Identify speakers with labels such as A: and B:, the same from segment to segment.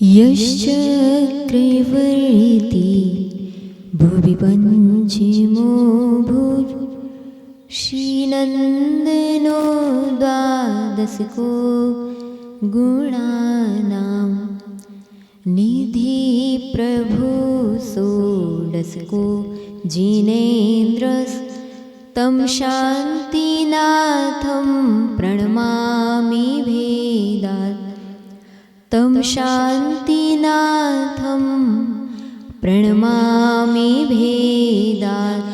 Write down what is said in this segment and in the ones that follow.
A: यश्चक्रवर्ती भुवि पञ्चमो भूत् श्रीनन्दनो द्वादशको गुणानां निधि प्रभु षोडशको जिनेन्द्रस् तं शान्तिनाथं प्रणमामि भेदात् तं शान्तिनाथं प्रणमामि भेदात्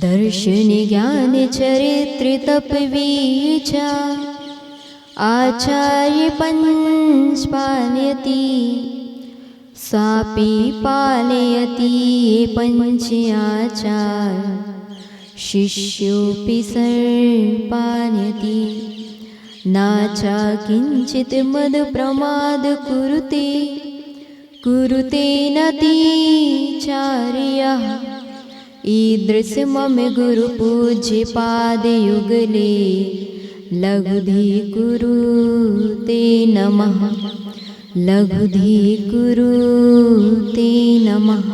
A: दर्शन ज्ञान चरित्र तपवीच आचार्य पंचपालयति स्वापि पालयति ये पंच आचार्य शिष्योऽपि सर्पालयति नाचा किंचित मद प्रमाद कुरुते नतिचार्यः ईदृश मम गुरु पूज्य पाद युगले लघुधि कुरुते नमः लघुधि कुरुते नमः।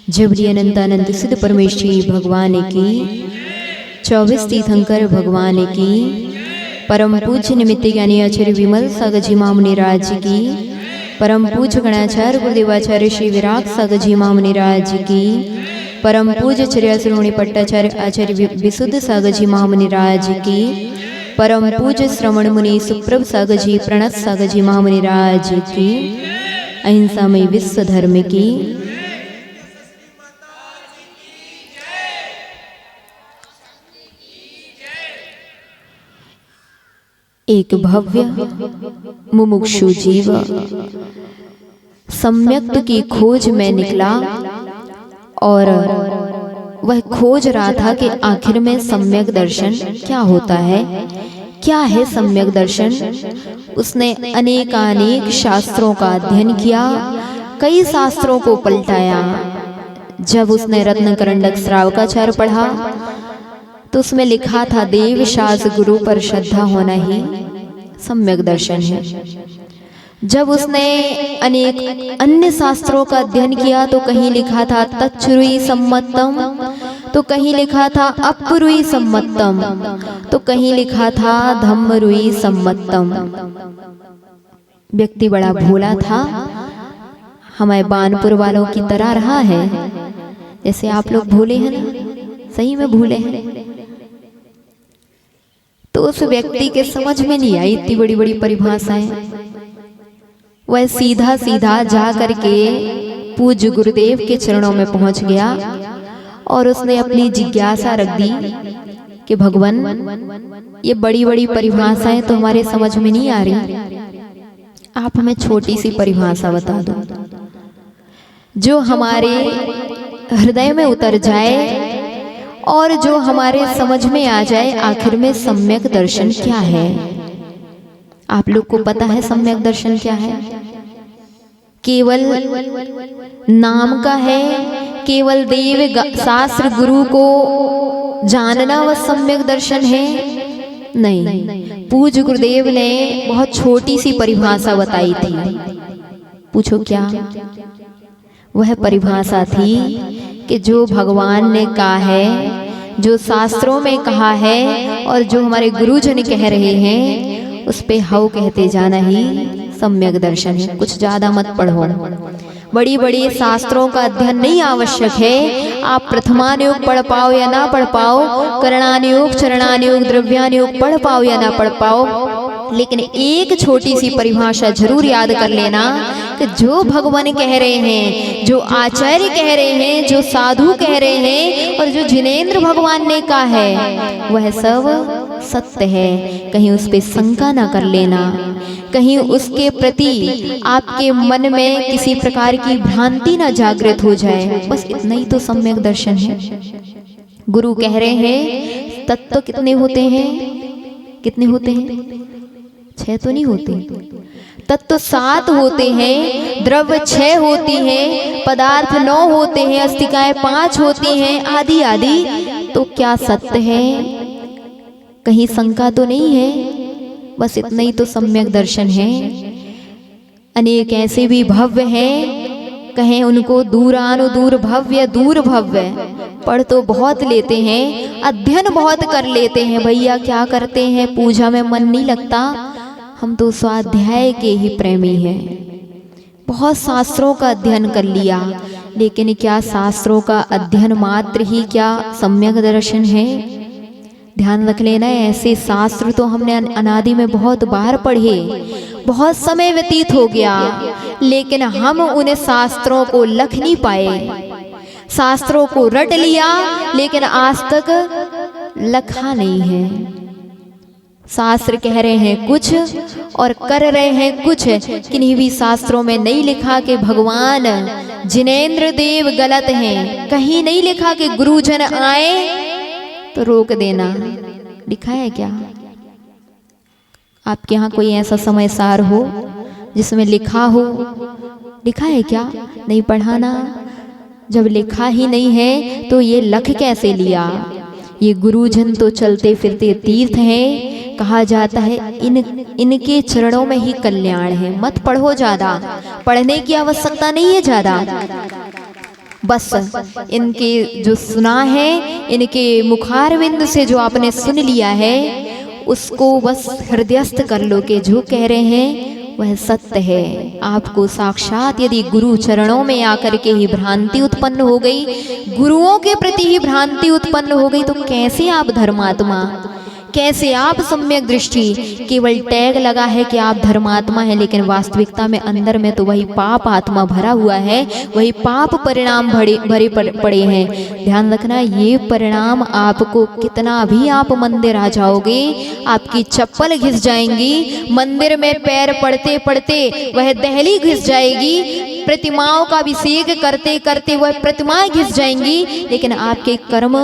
A: जबरी अनंतानंद सिद्ध परमेश्वरी भगवान की 24 तीर्थंकर भगवान की परम पूज्य निमित्त ज्ञानी आचार्य विमल सागजी महामुनि राज की परम पूज्य गणाचार्य गुरुदेवाचार्य श्री विराग सागजी महामुनि राज की परम पूज्य आचार्य श्रोमणी पट्टाचार्य आचार्य विशुद्ध सागजी महामुनि राज की परम पूज्य श्रवण मुनि सुप्रभ सागजी प्रणत सागजी महामुनि राज की अहिंसामय विश्व धर्म की एक भव्य मुमुक्षु जीव सम्यक्त की खोज में निकला और वह खोज रहा था कि आखिर में सम्यक दर्शन क्या होता है, क्या है सम्यक दर्शन। उसने अनेकानेक शास्त्रों का अध्ययन किया, कई शास्त्रों को पलटाया। जब उसने रत्नकरंडक श्रावकाचार्य पढ़ा तो उसमें लिखा था देव शास्त्र गुरु पर श्रद्धा होना ही सम्यक दर्शन है। जब उसने अनेक अन्य शास्त्रों का अध्ययन किया तो कहीं लिखा था तच्छ्रुई सम्मतम, तो कहीं लिखा था अपरुई सम्मतम, तो कहीं लिखा था धम्मरुई सम्मतम। व्यक्ति बड़ा भोला था, हमारे बानपुर वालों की तरह रहा है। जैसे आप लोग भूले हैं ना, सही में भूले हैं। तो उस व्यक्ति के समझ में नहीं आई इतनी बड़ी बड़ी परिभाषाएं। वह सीधा सीधा जा करके पूज्य गुरुदेव के चरणों में पहुंच गया और उसने अपनी जिज्ञासा रख दी कि भगवान ये बड़ी बड़ी परिभाषाएं तो हमारे समझ में नहीं आ रही, आप हमें छोटी सी परिभाषा बता दो जो हमारे हृदय में उतर जाए और जो हमारे समझ में आ जाए। आखिर में सम्यक दर्शन क्या है? आप लोग को पता है सम्यक दर्शन क्या है? केवल नाम का है, केवल देव शास्त्र गुरु को जानना वह सम्यक दर्शन है? नहीं, पूज्य गुरुदेव ने बहुत छोटी सी परिभाषा बताई थी। पूछो क्या? वह परिभाषा थी कि जो भगवान ने कहा है, जो शास्त्रों में कहा है और जो हमारे गुरुजन कह रहे हैं उस पे हाउ कहते जाना ही सम्यक दर्शन है। कुछ ज्यादा मत पढ़ो, बड़ी बड़ी शास्त्रों का अध्ययन नहीं आवश्यक है। आप प्रथमानुयोग पढ़ पाओ या ना पढ़ पाओ, करणानुयोग चरणानुयोग द्रव्यानुयोग पढ़ पाओ या ना पढ़ पाओ, लेकिन एक छोटी सी परिभाषा जरूर याद कर लेना कि जो भगवान कह रहे हैं, जो आचार्य कह रहे हैं, जो साधु कह रहे हैं और जो जिनेंद्र भगवान ने कहा है वह सब सत्य है। कहीं उस पे शंका ना कर लेना, कहीं उसके प्रति आपके मन में किसी प्रकार की भ्रांति ना जागृत हो जाए। बस इतना ही तो सम्यक दर्शन है। गुरु कह रहे हैं तत्व कितने होते हैं? कितने होते हैं? 6 तो नहीं होते, तत्व 7 होते हैं, द्रव्य 6 होती हैं, पदार्थ 9 होते हैं, अस्तिकाएं 5 होती हैं, आदि आदि। तो क्या सत्य है? कहीं शंका तो नहीं है? बस इतना ही तो सम्यक दर्शन है। अनेक ऐसे भी भव्य हैं, कहें उनको दूरानुदूर भव्य दूर भव्य। पढ़ तो बहुत लेते हैं, अध्ययन बहुत कर लेते हैं, भैया क्या करते हैं, पूजा में मन नहीं लगता। हम तो स्वाध्याय के ही प्रेमी हैं। बहुत शास्त्रों का अध्ययन कर लिया, लेकिन क्या शास्त्रों का अध्ययन मात्र ही क्या सम्यक दर्शन है? ध्यान रख लेना, ऐसे शास्त्र तो हमने अनादि में बहुत बार पढ़े, बहुत समय व्यतीत हो गया, लेकिन हम उन शास्त्रों को लख नहीं पाए। शास्त्रों को रट लिया, लेकिन आज तक लखा नहीं है। शास्त्र कह रहे हैं कुछ और कर रहे हैं कुछ। किन्हीं भी शास्त्रों में नहीं लिखा कि भगवान जिनेंद्र देव गलत हैं, कहीं नहीं लिखा कि गुरुजन आए तो रोक देना। लिखा है क्या? आपके यहाँ कोई ऐसा समय सार हो जिसमें लिखा हो? लिखा है क्या? नहीं पढ़ा ना। जब लिखा ही नहीं है तो ये लख कैसे लिया? ये गुरुजन तो चलते फिरते तीर्थ हैं। कहा जाता है इनके चरणों में ही कल्याण है। मत पढ़ो ज्यादा, पढ़ने की आवश्यकता नहीं है ज्यादा। बस इनके जो सुना है, इनके मुखारविंद से जो आपने सुन लिया है, उसको बस हृदयस्थ कर लो कि जो कह रहे हैं वह सत्य है। आपको साक्षात यदि गुरु चरणों में आकर के ही भ्रांति उत्पन्न हो गई, गुरुओं के प्रति ही भ्रांति उत्पन्न हो गई, तो कैसे आप धर्मात्मा, कैसे आप सम्यक दृष्टि? केवल टैग लगा है कि आप धर्मात्मा हैं, लेकिन वास्तविकता में अंदर में तो वही पाप आत्मा भरा हुआ है, वही पाप परिणाम भरे पड़े हैं। ध्यान रखना, ये परिणाम आपको कितना भी आप मंदिर आ जाओगे, आपकी चप्पल घिस जाएंगी, मंदिर में पैर पड़ते पड़ते वह दहली घिस जाएगी, प्रतिमाओं का अभिषेक करते करते वह प्रतिमाएं घिस जाएंगी, लेकिन आपके कर्म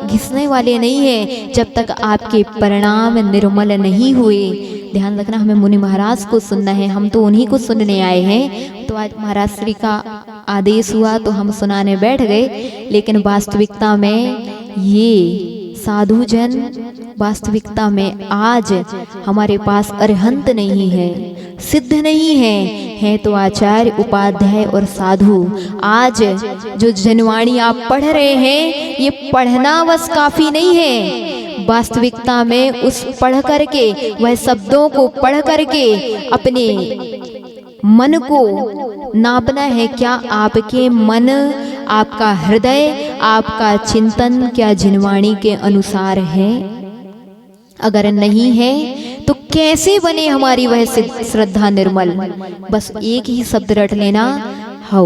A: घिसने वाले नहीं है जब तक आपके परिणाम निर्मल नहीं हुए। ध्यान रखना, हमें मुनि महाराज को सुनना है, हम तो उन्हीं को सुनने आए हैं। तो आज महाराज श्री का आदेश हुआ तो हम सुनाने बैठ गए, लेकिन वास्तविकता में ये साधु जन वास्तविकता में आज हमारे पास अरहंत नहीं है, सिद्ध नहीं है तो आचार्य, उपाध्याय और साधु। आज जो जनवाणी आप पढ़ रहे हैं, ये पढ़ना बस काफी नहीं है। वास्तविकता में उस पढ़ करके, वह शब्दों को पढ़ करके अपने मन को नापना है। क्या आपके मन, आपका हृदय, आपका चिंतन क्या जिनवाणी के अनुसार है? अगर नहीं है तो कैसे बने हमारी वह श्रद्धा निर्मल? बस एक ही शब्द रट लेना, हौ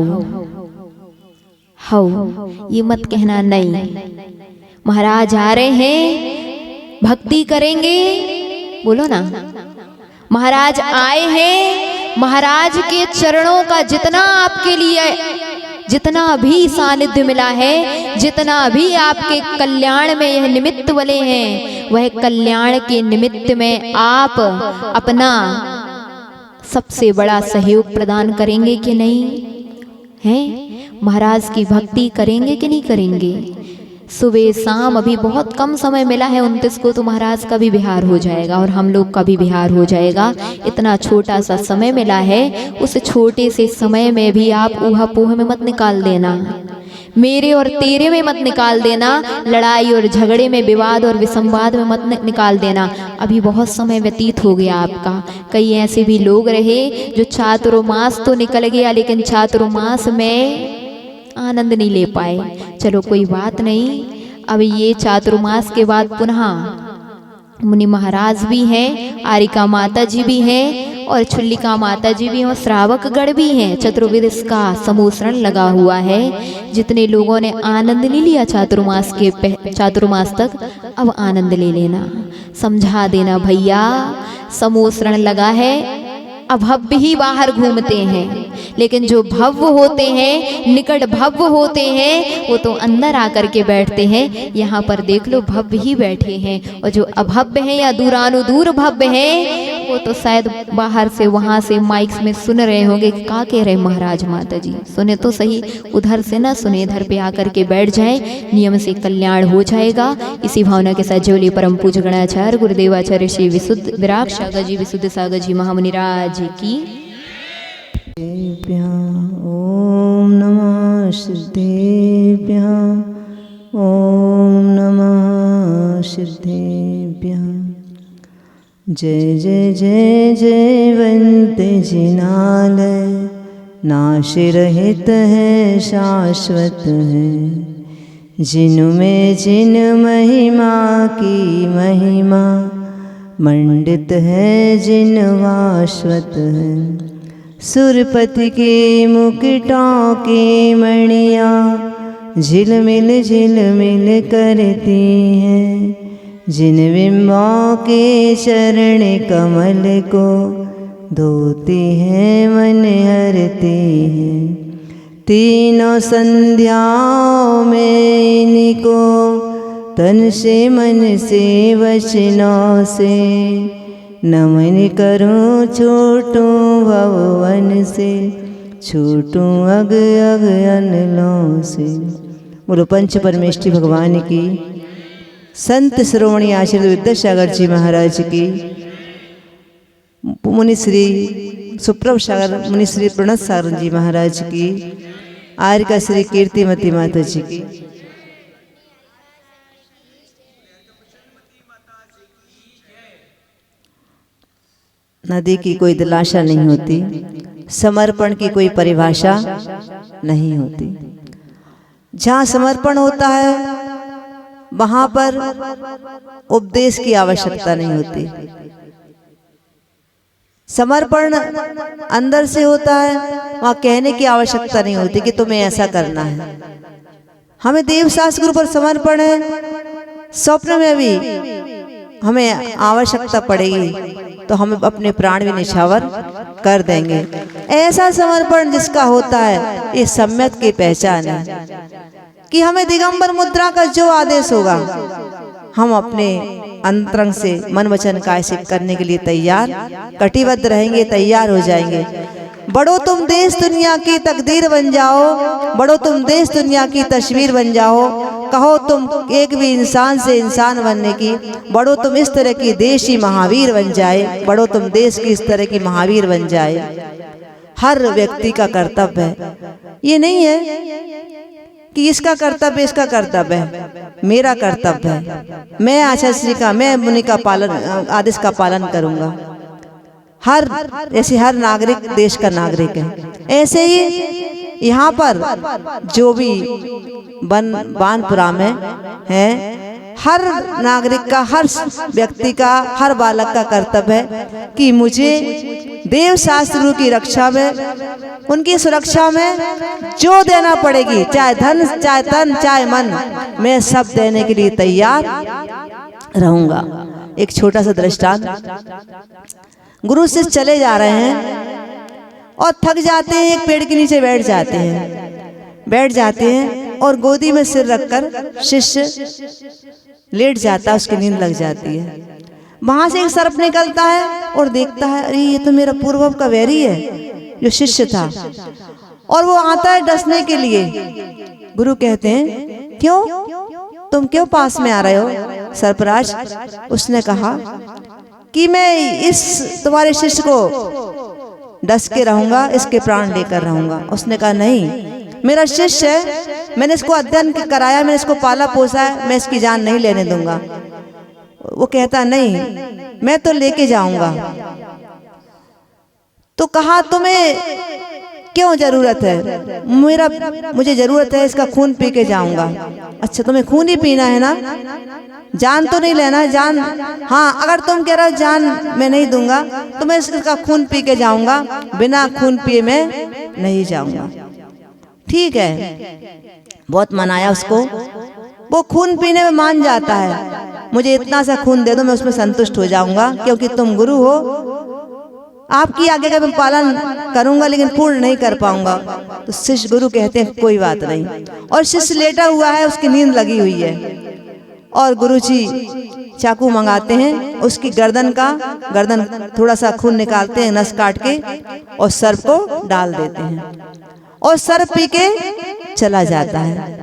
A: हौ। ये मत कहना नहीं, महाराज आ रहे हैं, भक्ति करेंगे, बोलो ना, महाराज आए हैं, महाराज के चरणों का जितना आपके लिए, जितना भी सानिध्य मिला है, जितना भी आपके कल्याण में यह निमित्त बने हैं, वह कल्याण के निमित्त में आप अपना सबसे बड़ा सहयोग प्रदान करेंगे कि नहीं? हैं? महाराज की भक्ति करेंगे कि नहीं करेंगे? सुबह शाम अभी बहुत कम समय मिला है, 29 को तो महाराज का भी विहार हो जाएगा और हम लोग का भी विहार हो जाएगा। इतना छोटा सा समय मिला है, उस छोटे से समय में भी आप ऊहा पोह में मत निकाल देना, मेरे और तेरे में मत निकाल देना, लड़ाई और झगड़े में, विवाद और विसंवाद में मत निकाल देना। अभी बहुत समय व्यतीत हो गया आपका। कई ऐसे भी लोग रहे जो चातुर्मास तो निकल गया, लेकिन चातुर्मास में आनंद नहीं ले पाए। चलो कोई बात नहीं, अब ये चातुर्मास के बाद पुनः मुनि महाराज भी हैं, आरिका माता जी भी हैं और छुल्लिका माता जी भी हैं और श्रावकगण भी हैं। चतुर्वेद का समोसरण लगा हुआ है। जितने लोगों ने आनंद नहीं लिया चातुर्मास तक, अब आनंद ले लेना, समझा देना भैया, समोसरण लगा है। अभव्य ही बाहर घूमते हैं, लेकिन जो भव्य होते हैं, निकट भव्य होते हैं, वो तो अंदर आकर के बैठते हैं। यहाँ पर देख लो भव्य ही बैठे हैं, और जो अभव्य हैं या दूरानुदूर भव्य हैं, वो तो शायद बाहर से, वहाँ से माइक्स में सुन रहे होंगे, क्या कह रहे महाराज माता जी, सुने तो सही, उधर से ना सुने, इधर पे आकर के बैठ जाए, नियम से कल्याण हो जाएगा। इसी भावना के साथ जोली परम पूज्य गणाचार्य गुरुदेवाचार्य श्री विशुद्ध विराग सागर जी, विशुद्ध सागर जी महामुनिराज की
B: ओम नमः सिद्धेभ्यः ओम नमः सिद्धेभ्यः। जय जय जय जयवंत जिनालय, नाश रहित है शाश्वत है। जिनमें जिन महिमा की महिमा, मंडित है जिन वाश्वत है। सुरपति के मुकुटों की मणियाँ झिलमिल झिलमिल करती हैं। जिन बिंबों के चरण कमल को धोती है मन हरती है। तीनों संध्याओं में इनको तन से मन से वचनों से नमन करूं। छूटूं भवन से, छूटूं अग अग अनलों से। बोलो पंच परमेष्ठी भगवान की, संत श्रोमणी आचार्य विद्यासागर जी महाराज की, मुनि श्री सुप्रभ सागर मुनि श्री प्रणत सागर जी महाराज की, आर्य श्री कीर्तिमती माता जी की। नदी की कोई दिलाशा नहीं होती, समर्पण की कोई परिभाषा नहीं होती। जहाँ समर्पण होता है वहाँ पर उपदेश की आवश्यकता नहीं होती। समर्पण अंदर से होता है, वहाँ कहने की आवश्यकता नहीं होती कि तुम्हें ऐसा करना है। हमें देव शास्त्र गुरु पर समर्पण है। स्वप्न में भी हमें आवश्यकता पड़ेगी तो हम अपने प्राण भी निछावर कर देंगे। ऐसा समर्पण जिसका होता है, ये सम्यक की पहचान है कि हमें दिगंबर मुद्रा का जो आदेश होगा हम अपने अंतरंग से मन वचन काय से करने के लिए तैयार कटिबद्ध रहेंगे, तैयार हो जाएंगे। बड़ो तुम देश दुनिया की तकदीर बन जाओ, बड़ो तुम देश दुनिया की तस्वीर बन जाओ। कहो तुम एक भी इंसान से इंसान बनने की, बड़ो तुम इस तरह की देशी महावीर बन जाए, बड़ो तुम देश की इस तरह की महावीर बन जाए। हर व्यक्ति का कर्तव्य है, ये नहीं है कि इसका कर्तव्य इसका कर्तव्य है, मेरा कर्तव्य है। मैं आचार्य श्री का, मैं मुनि का पालन, आदेश का पालन करूंगा। हर ऐसे हर नागरिक देश का नागरिक है। ऐसे ही यहाँ पर जो भी बानपुरा में है, हर नागरिक का, हर व्यक्ति का, हर बालक का कर्तव्य है कि मुझे देव शास्त्र की रक्षा में, उनकी सुरक्षा में जो देना पड़ेगी, चाहे धन, चाहे तन, चाहे मन, मैं सब देने के लिए तैयार रहूंगा। एक छोटा सा दृष्टांत, गुरु शिष्य चले जा रहे हैं और थक जाते हैं, एक पेड़ के नीचे बैठ जाते हैं और गोदी में सिर रखकर शिष्य लेट जाता है, उसकी नींद लग जाती है। वहां से एक सर्प निकलता है और देखता है, अरे ये तो मेरा पूर्वज का वैरी है जो शिष्य था, और वो आता है डसने के लिए। गुरु कहते हैं, क्यों, तुम क्यों पास में आ रहे हो सर्पराज? उसने कहा कि मैं इस तुम्हारे शिष्य को डस के रहूंगा, इसके प्राण लेकर रहूंगा। उसने कहा नहीं, मेरा शिष्य है, मैंने इसको अध्ययन कराया, मैंने इसको पाला पोसा है, मैं इसकी जान नहीं लेने दूंगा। वो कहता नहीं, मैं तो लेके जाऊंगा। तो कहा तुम्हें क्यों जरूरत है? मुझे जरूरत है, इसका खून पी के जाऊंगा। अच्छा, तुम्हें खून ही पीना है ना, जान तो नहीं लेना? जान, हाँ, अगर तुम कह रहे हो जान मैं नहीं दूंगा तो मैं इसका खून पी के जाऊंगा, बिना खून पिए मैं नहीं जाऊंगा। ठीक है, बहुत मनाया उसको, वो खून पीने में मान जाता है। मुझे इतना सा खून दे दो, मैं उसमें संतुष्ट हो जाऊंगा, क्योंकि तुम गुरु हो, आपकी आज्ञा का मैं पालन करूंगा, लेकिन पूर्ण नहीं कर पाऊंगा। तो शिष्य, गुरु कहते हैं कोई बात नहीं, और शिष्य लेटा हुआ है, उसकी नींद लगी हुई है, और गुरुजी चाकू मंगाते हैं, उसकी गर्दन थोड़ा सा खून निकालते हैं, नस काट के, और सर्प को डाल देते हैं, और सर्प पी के चला जाता है।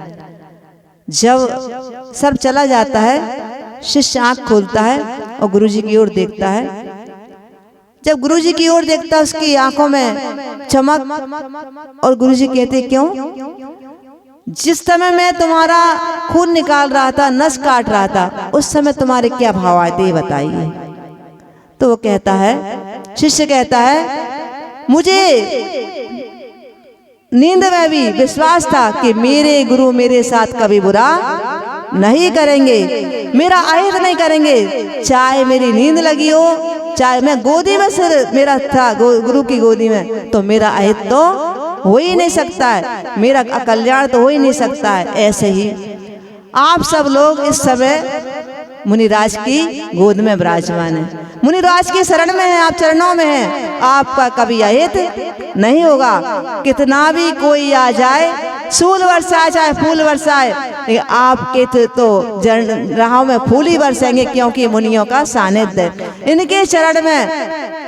B: जब सर्प चला जाता है, शिष्य आंख खोलता है और गुरुजी की ओर देखता है। जब गुरुजी की ओर देखता उसकी आंखों में चमक, और गुरुजी कहते क्यों? जिस समय मैं तुम्हारा खून निकाल रहा था, नस काट रहा था, उस समय तुम्हारे क्या भाव आए थे बताइए। तो वो कहता है, शिष्य कहता है, मुझे नींद में भी विश्वास था कि मेरे गुरु मेरे साथ कभी बुरा नहीं करेंगे, मेरा अहित नहीं करेंगे, चाहे मेरी नींद लगी हो, चाहे मैं गोदी में सिर मेरा था गुरु की गोदी में, तो मेरा अहित तो हो ही नहीं सकता है, मेरा कल्याण तो हो ही नहीं सकता है। ऐसे ही आप सब लोग इस समय मुनिराज की गोद में विराजमान है, मुनिराज के शरण में है, आप चरणों में हैं, आपका कभी अहित नहीं होगा। कितना भी कोई आ जाए, सूल बरसाए चाहे फूल बरसाए, लेकिन आपके तो राहों में फूल ही बरसेंगे, क्योंकि मुनियों का सानिध्य है। इनके चरण में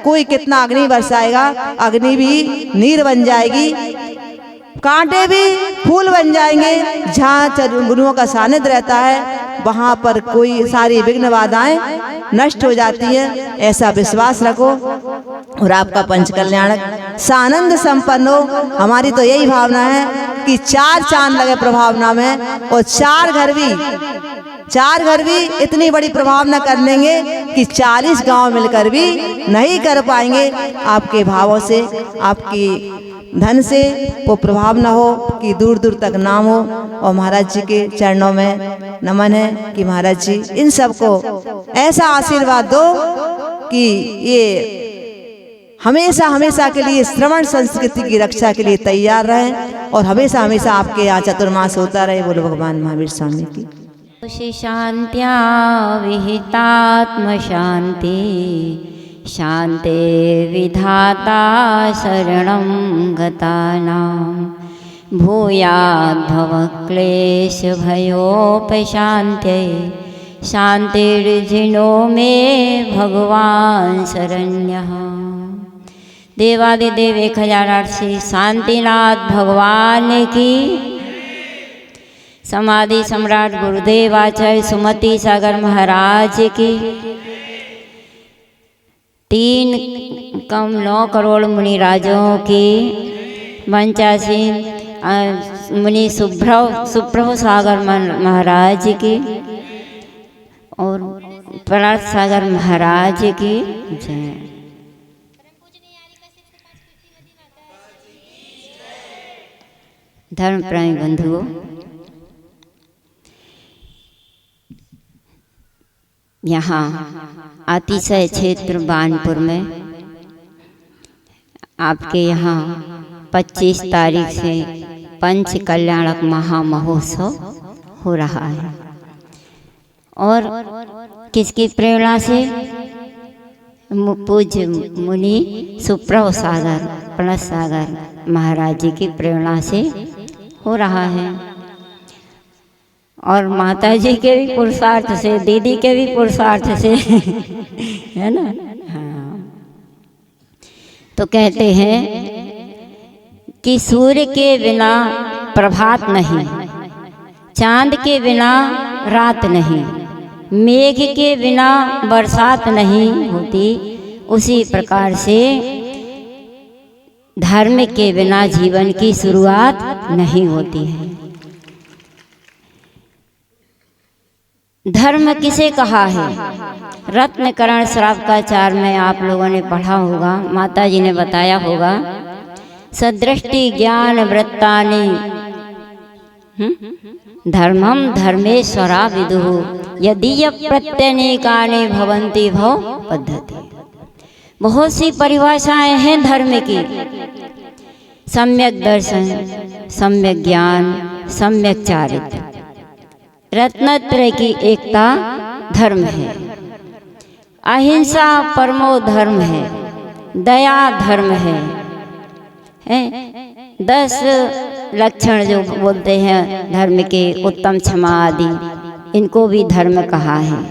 B: कोई कितना अग्नि बरसाएगा, अग्नि भी नीर बन जाएगी, कांटे भी फूल बन जाएंगे। जहाँ गुरुओं का सानिध्य रहता है वहाँ पर कोई सारी विघ्न बाधाएं नष्ट हो जाती है, ऐसा विश्वास रखो और आपका पंच कल्याणक सानंद संपन्न हो। हमारी तो यही भावना है कि 4 चांद लगे प्रभावना में, और 4 घर भी इतनी बड़ी प्रभावना कर लेंगे कि 40 गांव मिलकर भी नहीं कर पाएंगे। आपके भावों से, आपकी धन से वो प्रभाव न हो कि दूर दूर तक नाम हो। और महाराज जी के चरणों में नमन है कि महाराज जी इन सबको ऐसा आशीर्वाद दो कि ये हमेशा हमेशा के लिए श्रवण संस्कृति की रक्षा के लिए तैयार रहें, और हमेशा हमेशा आपके यहाँ चतुर्मास होता रहे। बोलो भगवान महावीर स्वामी की।
C: शांत्या विहितात्म शांति, शांते विधाता शरणं गतानां, भूयाद्भव क्लेश भयोपशान्त्यै, शांतिर्जिनो मे भगवान शरण्यः। देवादिदेव 1008 से शांतिनाथ भगवान की, समाधि सम्राट गुरुदेव आचार्य सुमति सागर महाराज की, 3 करोड़ मुनिराजों की, 85 मुनि सुप्रभु सागर महाराज की और परार्थ सागर महाराज की जय। धर्म प्राणी बंधुओं, यहाँ अतिशय क्षेत्र बानपुर में आपके यहाँ 25 तारीख से पंच कल्याणक महामहोत्सव हो रहा है। और किसकी प्रेरणा से? पूज्य मुनि सुप्रभु सागर प्रणत सागर महाराज जी की प्रेरणा से हो रहा है, और माता जी के भी पुरुषार्थ से, दीदी के भी पुरुषार्थ से है ना। हाँ, तो कहते हैं कि सूर्य के बिना प्रभात नहीं, चांद के बिना रात नहीं, मेघ के बिना बरसात नहीं होती, उसी प्रकार से धर्म के बिना जीवन की शुरुआत नहीं होती है। धर्म किसे कहा है? रत्नकरण श्रावकाचार में आप लोगों ने पढ़ा होगा, माता जी ने बताया होगा, सदृष्टि ज्ञान वृत्तानि धर्मम धर्मेश्वरा विदुः यदि प्रत्यनेकानि भवन्ति भव पद्धति। बहुत सी परिभाषाएं हैं धर्म की। सम्यक दर्शन, सम्यक ज्ञान, सम्यक चारित्र, रत्नत्रय की एकता धर्म है। अहिंसा परमो धर्म है, दया धर्म है। 10 लक्षण जो बोलते हैं धर्म के, उत्तम क्षमा आदि, इनको भी धर्म कहा है।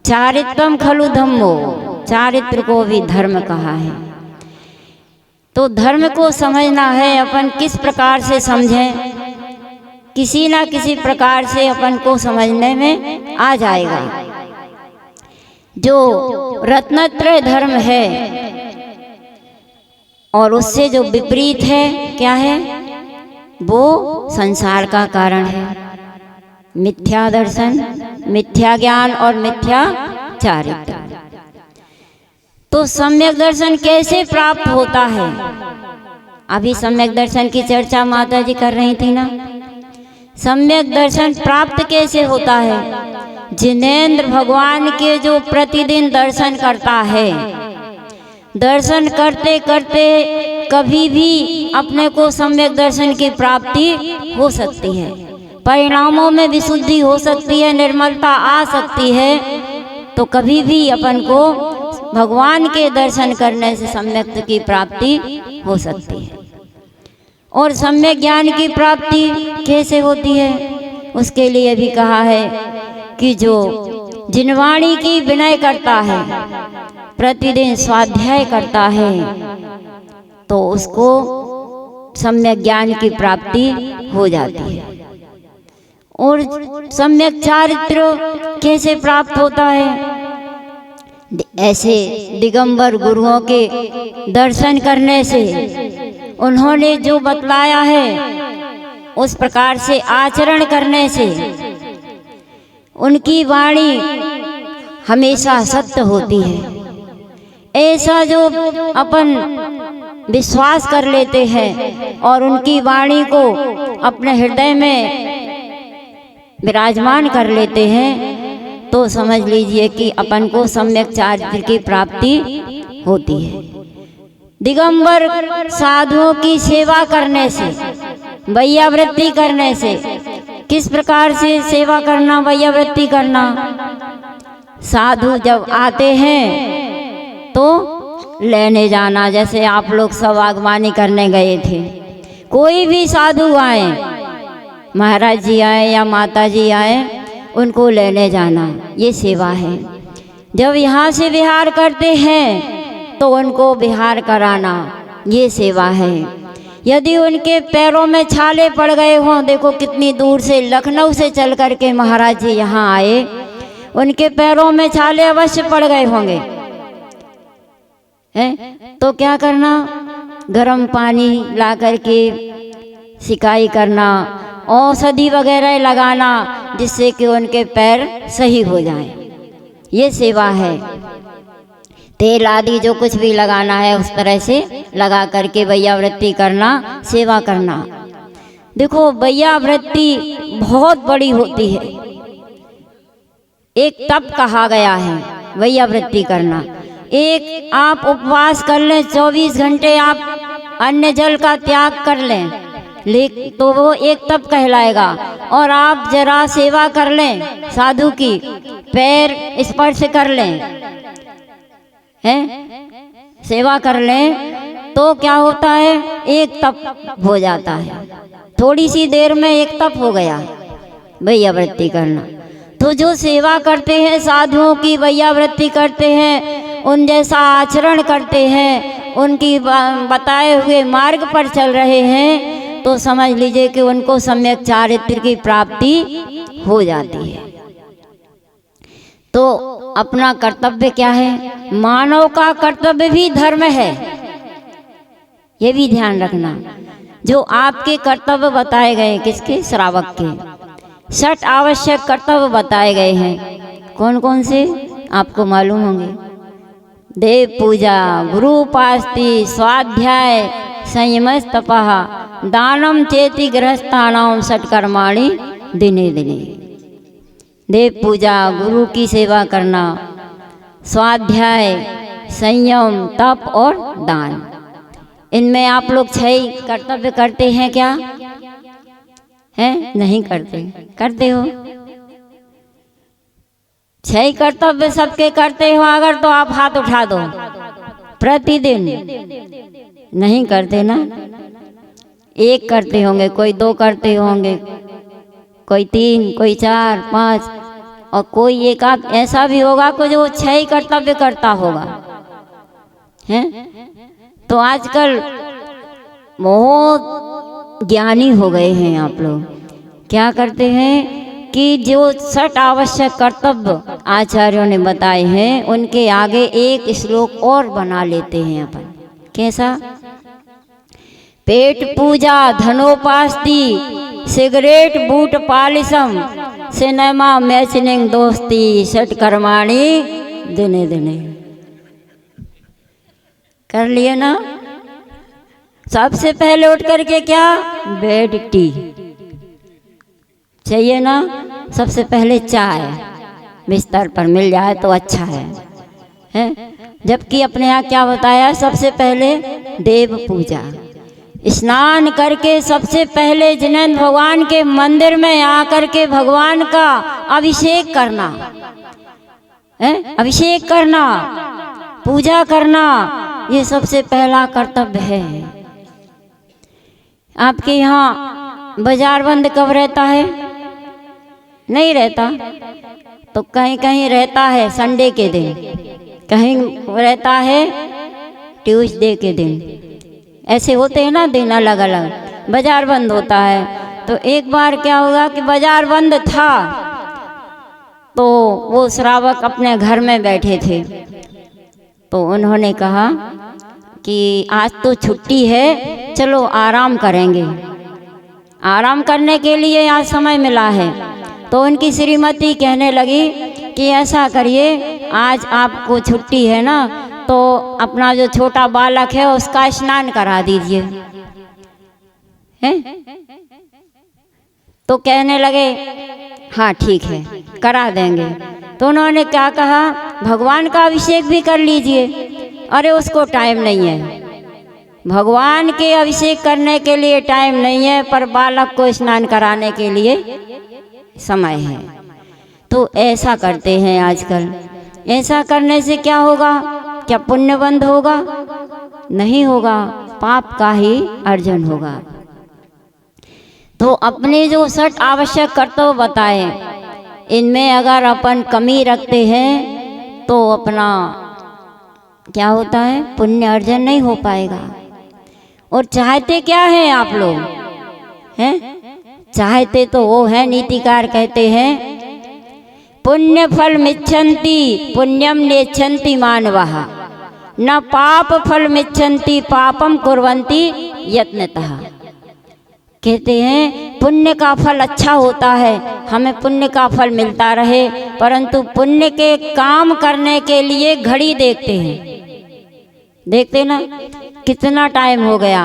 C: चारित्रम खलु धम्मो, चारित्र को भी धर्म कहा है। तो धर्म को समझना है, अपन किस प्रकार से समझें, किसी ना किसी प्रकार से अपन को समझने में आ जाएगा। जो रत्नत्रय धर्म है और उससे जो विपरीत है क्या है, वो संसार का कारण है। मिथ्या दर्शन, मिथ्या ज्ञान और मिथ्या चारित्र। तो सम्यक दर्शन कैसे प्राप्त होता है? अभी सम्यक दर्शन की चर्चा माता जी कर रही थी ना। सम्यक दर्शन प्राप्त कैसे होता है? जिनेंद्र भगवान के जो प्रतिदिन दर्शन करता है, दर्शन करते करते कभी भी अपने को सम्यक दर्शन की प्राप्ति हो सकती है, परिणामों में विशुद्धि हो सकती है, निर्मलता आ सकती है। तो कभी भी अपन को भगवान के दर्शन करने से सम्यक की प्राप्ति हो सकती है। और सम्यक ज्ञान की प्राप्ति कैसे होती है? उसके लिए भी कहा है कि जो जिनवाणी की विनय करता है, प्रतिदिन स्वाध्याय करता है, तो उसको सम्यक ज्ञान की प्राप्ति हो जाती है। और सम्यक चारित्र कैसे प्राप्त होता है? ऐसे दिगंबर गुरुओं के दर्शन करने से, उन्होंने जो बतलाया है उस प्रकार से आचरण करने से, उनकी वाणी हमेशा सत्य होती है। ऐसा जो अपन विश्वास कर लेते हैं और उनकी वाणी को अपने हृदय में विराजमान कर लेते हैं, तो समझ लीजिए कि अपन को सम्यक चारित्र की प्राप्ति होती है। दिगंबर साधुओं की सेवा करने से, वैयावृत्ति करने से, किस प्रकार से सेवा करना, वैयावृत्ति करना? साधु जब आते हैं तो लेने जाना। जैसे आप लोग सब आगवानी करने गए थे, कोई भी साधु आए, महाराज जी आए या माता जी आए, उनको लेने जाना, ये सेवा है। जब यहाँ से विहार करते हैं तो उनको विहार कराना, ये सेवा है। यदि उनके पैरों में छाले पड़ गए हों, देखो कितनी दूर से लखनऊ से चल कर के महाराज जी यहाँ आए, उनके पैरों में छाले अवश्य पड़ गए होंगे, हैं? तो क्या करना? गर्म पानी ला करके सिकाई करना, औषधि वगैरह लगाना, जिससे कि उनके पैर सही हो जाएं। ये सेवा है। तेल आदि जो कुछ भी लगाना है उस तरह से लगा करके वैयावृत्ति करना, सेवा करना। देखो वैयावृत्ति बहुत बड़ी होती है, एक तप कहा गया है वैयावृत्ति करना। एक आप उपवास कर लें, 24 घंटे आप अन्न जल का त्याग कर लें, तो वो एक तप कहलाएगा। और आप जरा सेवा कर लें साधु की, पैर स्पर्श कर लें, हैं? सेवा कर लें तो क्या होता है? एक तप हो जाता है। थोड़ी सी देर में एक तप हो गया वैयावृत्ति करना। तो जो सेवा करते हैं साधुओं की, वैयावृत्ति करते हैं, उन जैसा आचरण करते हैं, उनकी बताए हुए मार्ग पर चल रहे हैं, तो समझ लीजिए कि उनको सम्यक चारित्र की प्राप्ति हो जाती है। तो अपना कर्तव्य क्या है? मानव का कर्तव्य भी धर्म है, ये भी ध्यान रखना। जो आपके कर्तव्य बताए गए, किसके? श्रावक के 6 आवश्यक कर्तव्य बताए गए हैं। कौन कौन से आपको मालूम होंगे? देव पूजा, गुरु उपासति, स्वाध्याय, संयमस्तपः, दानम चेति गृहस्थानाम षट्कर्माणि दिने दिने। देव पूजा, गुरु की सेवा करना, स्वाध्याय, संयम, तप और दान। इनमें आप लोग 6 कर्तव्य करते हैं क्या? हैं? नहीं करते? करते हो? 6 कर्तव्य सबके करते हो अगर, तो आप हाथ उठा दो। प्रतिदिन नहीं करते ना? 1 करते होंगे, कोई 2 करते होंगे, कोई 3, कोई 4, 5, और कोई एक आध ऐसा भी होगा कि जो 6 कर्तव्य करता होगा, हैं? तो आजकल बहुत ज्ञानी हो गए हैं आप लोग। क्या करते हैं कि जो 6 आवश्यक कर्तव्य आचार्यों ने बताए हैं उनके आगे एक श्लोक और बना लेते हैं अपन। कैसा? पेट पूजा धनोपास्ति सिगरेट बूट पालिसम सिनेमा मैचनिंग दोस्ती षट कर्माणी दिने दिने। कर लिए ना? सबसे पहले उठ करके क्या? बेड टी चाहिए ना? सबसे पहले चाय बिस्तर पर मिल जाए तो अच्छा है? जबकि अपने यहाँ क्या बताया? सबसे पहले देव पूजा, स्नान करके सबसे पहले जिनेंद्र भगवान के मंदिर में आकर के भगवान का अभिषेक करना है, अभिषेक करना, पूजा करना, ये सबसे पहला कर्तव्य है। आपके यहाँ बाजार बंद कब रहता है? नहीं रहता। तो कहीं कहीं रहता है संडे के दिन, कहीं रहता है ट्यूसडे के दिन। ऐसे होते हैं ना दिन, अलग अलग बाजार बंद होता है। तो एक बार क्या होगा कि बाजार बंद था तो वो श्रावक अपने घर में बैठे थे, तो उन्होंने कहा कि आज तो छुट्टी है, चलो आराम करेंगे, आराम करने के लिए आज समय मिला है। तो उनकी श्रीमती कहने लगी कि ऐसा करिए, आज आपको छुट्टी है ना, तो अपना जो छोटा बालक है उसका स्नान करा दीजिए। हैं? तो कहने लगे हाँ ठीक है, करा देंगे। तो उन्होंने क्या कहा? भगवान का अभिषेक भी कर लीजिए। अरे उसको टाइम नहीं है, भगवान के अभिषेक करने के लिए टाइम नहीं है, पर बालक को स्नान कराने के लिए समय है। तो ऐसा करते हैं आजकल। ऐसा करने से क्या होगा? क्या पुण्य बंद होगा? नहीं होगा, पाप का ही अर्जन होगा। तो अपने जो 6 आवश्यक कर्तव्य बताए, इनमें अगर अपन कमी रखते हैं तो अपना क्या होता है? पुण्य अर्जन नहीं हो पाएगा। और चाहते क्या हैं आप लोग? हैं? चाहते तो वो है, नीतिकार कहते हैं पुण्य फल मिच्छन्ति पुण्यम नेच्छन्ति मानवः न पाप फल मिच्छन्ति पापम कुर्वन्ति यत्नतः। कहते हैं पुण्य का फल अच्छा होता है, हमें पुण्य का फल मिलता रहे, परंतु पुण्य के काम करने के लिए घड़ी देखते हैं। देखते ना कितना टाइम हो गया,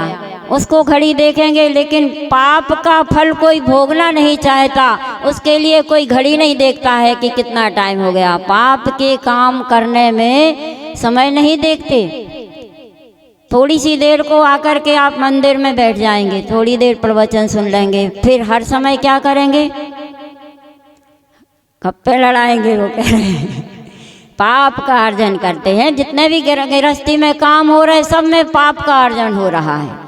C: उसको घड़ी देखेंगे, लेकिन पाप का फल कोई भोगना नहीं चाहता, उसके लिए कोई घड़ी नहीं देखता है कि कितना टाइम हो गया। पाप के काम करने में समय नहीं देखते। थोड़ी सी देर को आकर के आप मंदिर में बैठ जाएंगे, थोड़ी देर प्रवचन सुन लेंगे, फिर हर समय क्या करेंगे? गप्पे लड़ाएंगे। वो कह रहे हैं पाप का अर्जन करते हैं। जितने भी गृहस्थी में काम हो रहे सब में पाप का अर्जन हो रहा है।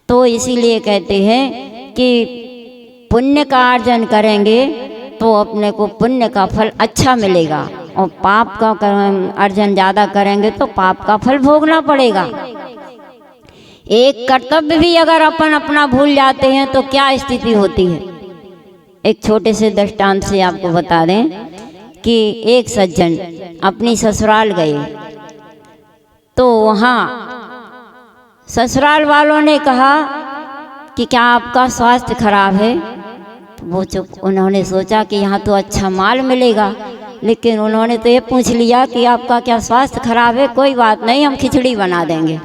C: तो इसीलिए कहते हैं कि पुण्य का अर्जन करेंगे तो अपने को पुण्य का फल अच्छा मिलेगा, और पाप का अर्जन ज़्यादा करेंगे तो पाप का फल भोगना पड़ेगा। एक कर्तव्य भी अगर अपन अपना भूल जाते हैं तो क्या स्थिति होती है? एक छोटे से दृष्टांत से आपको बता दें कि एक सज्जन अपनी ससुराल गए, तो वहाँ ससुराल वालों ने कहा कि क्या आपका स्वास्थ्य खराब है? वो चुप। उन्होंने सोचा कि यहाँ तो अच्छा माल मिलेगा, लेकिन उन्होंने तो ये पूछ लिया कि आपका क्या स्वास्थ्य खराब है? कोई बात नहीं, हम खिचड़ी बना देंगे।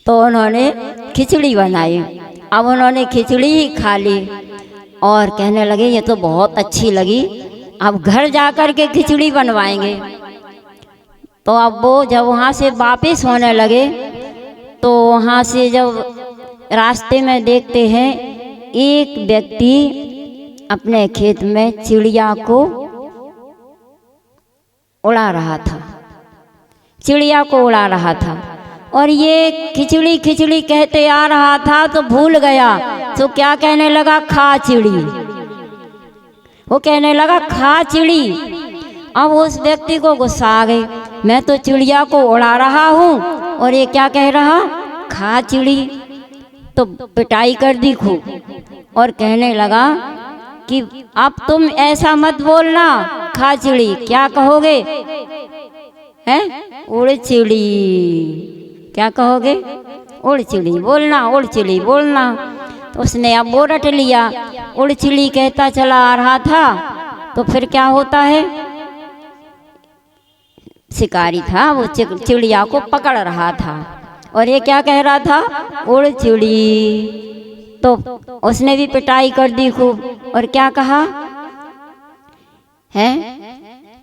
C: तो उन्होंने खिचड़ी बनाई। अब उन्होंने खिचड़ी ही खा ली और कहने लगे ये तो बहुत अच्छी लगी, अब घर जाकर के खिचड़ी बनवाएंगे। तो अब वो जब वहाँ से वापस होने लगे तो वहाँ से जब रास्ते में देखते हैं एक व्यक्ति अपने खेत में चिड़िया को उड़ा रहा था, चिड़िया को उड़ा रहा था। और ये खिचड़ी खिचड़ी कहते आ रहा था तो भूल गया, तो क्या कहने लगा? खा चिड़ी। वो कहने लगा खा चिड़ी। अब उस व्यक्ति को गुस्सा आ गई, मैं तो चिड़िया को उड़ा रहा हूँ और ये क्या कह रहा? खा चिड़ी। तो पिटाई कर दी खूब। और कहने लगा कि अब तुम ऐसा मत बोलना खाचिड़ी, क्या कहोगे? हैं? उड़ चिड़ी, क्या कहोगे? उड़ चिड़ी बोलना, उड़ चिड़ी बोलना। तो उसने अब वो रट लिया, उड़ चिड़ी कहता चला आ रहा था। तो फिर क्या होता है, शिकारी था वो चिड़िया को पकड़ रहा था और ये क्या कह रहा था? उड़ चिड़ी। तो उसने भी पिटाई कर दी खूब और क्या कहा है?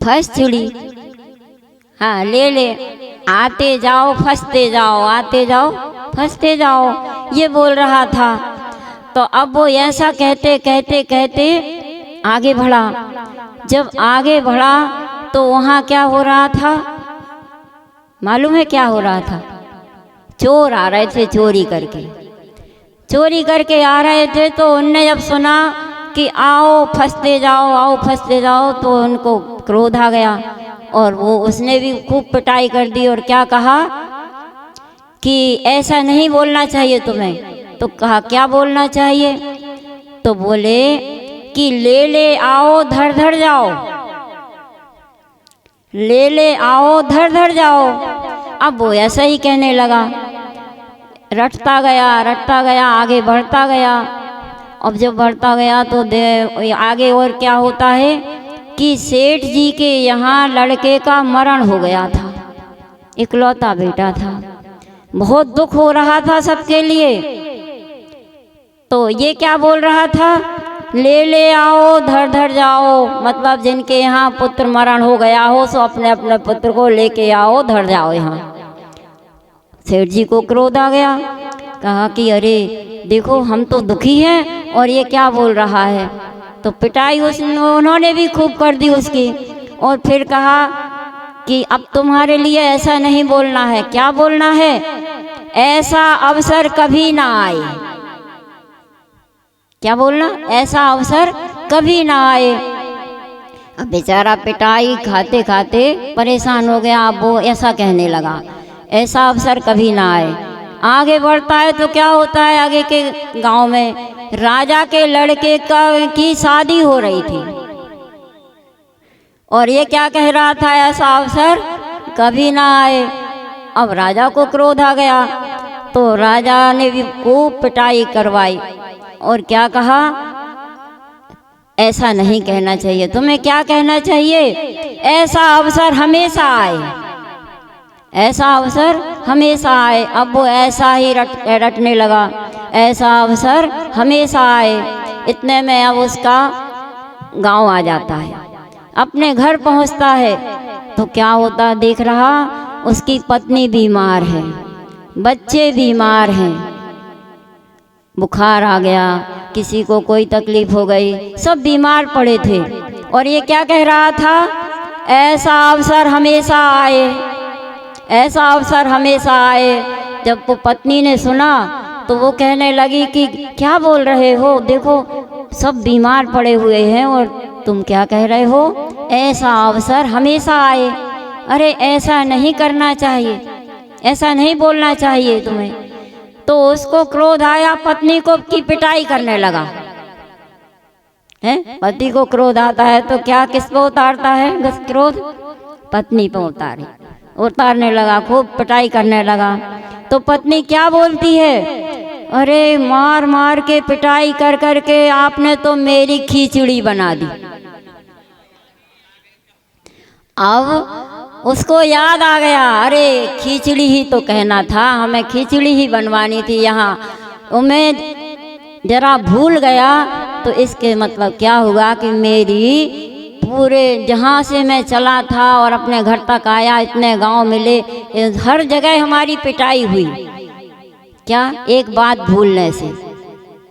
C: फंस चिड़ी, हाँ ले ले, आते जाओ फंसते जाओ, आते जाओ फंसते जाओ, ये बोल रहा था। तो अब वो ऐसा कहते कहते कहते आगे बढ़ा। जब आगे बढ़ा तो वहाँ क्या हो रहा था मालूम है? क्या हो रहा था? चोर आ रहे थे चोरी करके आ रहे थे। तो उनने जब सुना कि आओ फंसते जाओ, आओ फंसते जाओ, तो उनको क्रोध आ गया और वो उसने भी खूब पिटाई कर दी और क्या कहा कि ऐसा नहीं बोलना चाहिए तुम्हें। तो कहा क्या बोलना चाहिए? तो बोले कि ले ले आओ धड़ धड़ जाओ, ले ले आओ धड़ धड़ जाओ। अब वो ऐसा ही कहने लगा, रटता गया, आगे बढ़ता गया। अब जब बढ़ता गया तो आगे और क्या होता है कि सेठ जी के यहाँ लड़के का मरण हो गया था, इकलौता बेटा था, बहुत दुख हो रहा था सबके लिए। तो ये क्या बोल रहा था? ले ले आओ धड़ धड़ जाओ, मतलब जिनके यहाँ पुत्र मरण हो गया हो सो अपने अपने पुत्र को लेके आओ, धड़ जाओ यहाँ। सेठ जी को क्रोध आ गया, कहा कि अरे देखो हम तो दुखी हैं और ये क्या बोल रहा है। तो पिटाई उन्होंने भी खूब कर दी उसकी और फिर कहा कि अब तुम्हारे लिए ऐसा नहीं बोलना है। क्या बोलना है? ऐसा अवसर कभी ना आए। क्या बोलना? ऐसा अवसर कभी ना आए। अब बेचारा पिटाई खाते खाते परेशान हो गया। अब वो ऐसा कहने लगा, ऐसा अवसर कभी ना आए। आगे बढ़ता है तो क्या होता है, आगे के गांव में राजा के लड़के की शादी हो रही थी और ये क्या कह रहा था? ऐसा अवसर कभी ना आए। अब राजा को क्रोध आ गया तो राजा ने भी खूब पिटाई करवाई और क्या कहा? ऐसा नहीं कहना चाहिए, तुम्हें क्या कहना चाहिए? ऐसा अवसर हमेशा आए, ऐसा अवसर हमेशा आए। अब वो ऐसा ही रटने लगा, ऐसा अवसर हमेशा आए। इतने में अब उसका गांव आ जाता है, अपने घर पहुंचता है तो क्या होता देख रहा, उसकी पत्नी बीमार है, बच्चे बीमार हैं, बुखार आ गया, किसी को कोई तकलीफ हो गई, सब बीमार पड़े थे। और ये क्या कह रहा था? ऐसा अवसर हमेशा आए, ऐसा अवसर हमेशा आए। जब वो पत्नी ने सुना तो वो कहने लगी कि क्या बोल रहे हो, देखो सब बीमार पड़े हुए हैं और तुम क्या कह रहे हो? ऐसा अवसर हमेशा आए। अरे ऐसा नहीं करना चाहिए, ऐसा नहीं बोलना चाहिए तुम्हें। तो उसको क्रोध आया, पत्नी को की पिटाई करने लगा। है पति को क्रोध आता है तो क्या किस पे उतारता है क्रोध? पत्नी पे उतारने लगा, खूब पिटाई करने लगा। तो पत्नी क्या बोलती है? अरे मार मार के पिटाई कर कर के आपने तो मेरी खिचड़ी बना दी। अब उसको याद आ गया, अरे खिचड़ी ही तो कहना था, हमें खिचड़ी ही बनवानी थी यहाँ, मैं जरा भूल गया। तो इसके मतलब क्या हुआ कि मेरी पूरे जहाँ से मैं चला था और अपने घर तक आया, इतने गांव मिले, हर जगह हमारी पिटाई हुई। क्या? एक बात भूलने से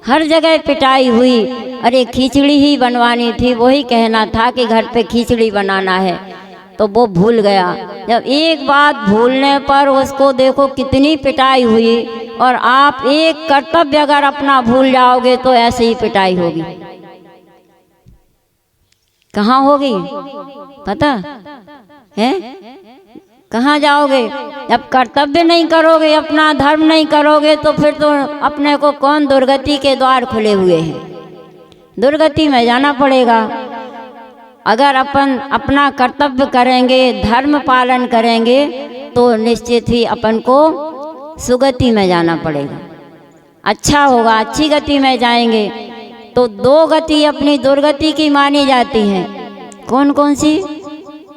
C: हर जगह पिटाई हुई। अरे खिचड़ी ही बनवानी थी, वही कहना था कि घर पे खिचड़ी बनाना है, तो वो भूल गया। जब एक बात भूलने पर उसको देखो कितनी पिटाई हुई। और आप एक कर्तव्य अगर अपना भूल जाओगे तो ऐसे ही पिटाई होगी। कहाँ होगी पता है? कहाँ जाओगे? जब कर्तव्य नहीं करोगे, अपना धर्म नहीं करोगे, तो फिर तो अपने को कौन दुर्गति के द्वार खुले हुए हैं। दुर्गति में जाना पड़ेगा। अगर अपन अपना कर्तव्य करेंगे, धर्म पालन करेंगे, तो निश्चित ही अपन को सुगति में जाना पड़ेगा। अच्छा होगा, अच्छी गति में जाएंगे। तो दो गति अपनी दुर्गति की मानी जाती हैं। कौन कौन सी?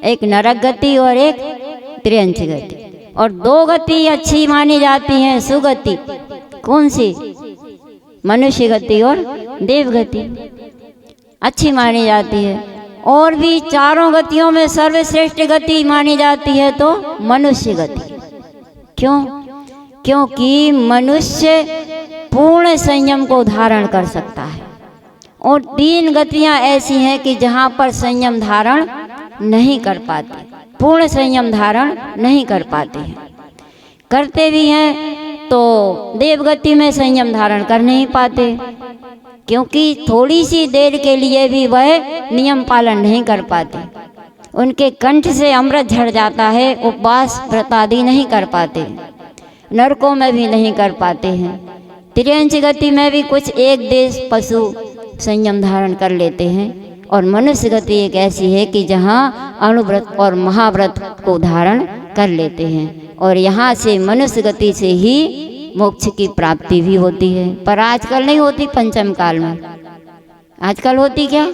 C: एक नरक गति और एक त्रियंच गति। और दो गति अच्छी मानी जाती हैं, सुगति। कौन सी? मनुष्य गति और देव गति अच्छी मानी जाती है। और भी चारों गतियों में सर्वश्रेष्ठ गति मानी जाती है तो मनुष्य गति। क्यों? क्योंकि मनुष्य पूर्ण संयम को धारण कर सकता है। और तीन गतियां ऐसी हैं कि जहां पर संयम धारण नहीं कर पाते, पूर्ण संयम धारण नहीं कर पाते हैं। करते भी हैं तो देवगति में संयम धारण कर नहीं पाते, क्योंकि थोड़ी सी देर के लिए भी वह नियम पालन नहीं कर पाते। उनके कंठ से अमृत झड़ जाता है, उपवास व्रत आदि नहीं कर पाते, नरकों में भी नहीं कर पाते हैं। त्रियंच गति में भी कुछ एक देश पशु संयम धारण कर लेते हैं। और मनुष्य गति एक ऐसी है कि जहाँ अणुव्रत और महाव्रत को धारण कर लेते हैं। और यहाँ से मनुष्य गति से ही मोक्ष की प्राप्ति भी होती है। पर आजकल नहीं होती, पंचम काल में। आजकल होती क्या?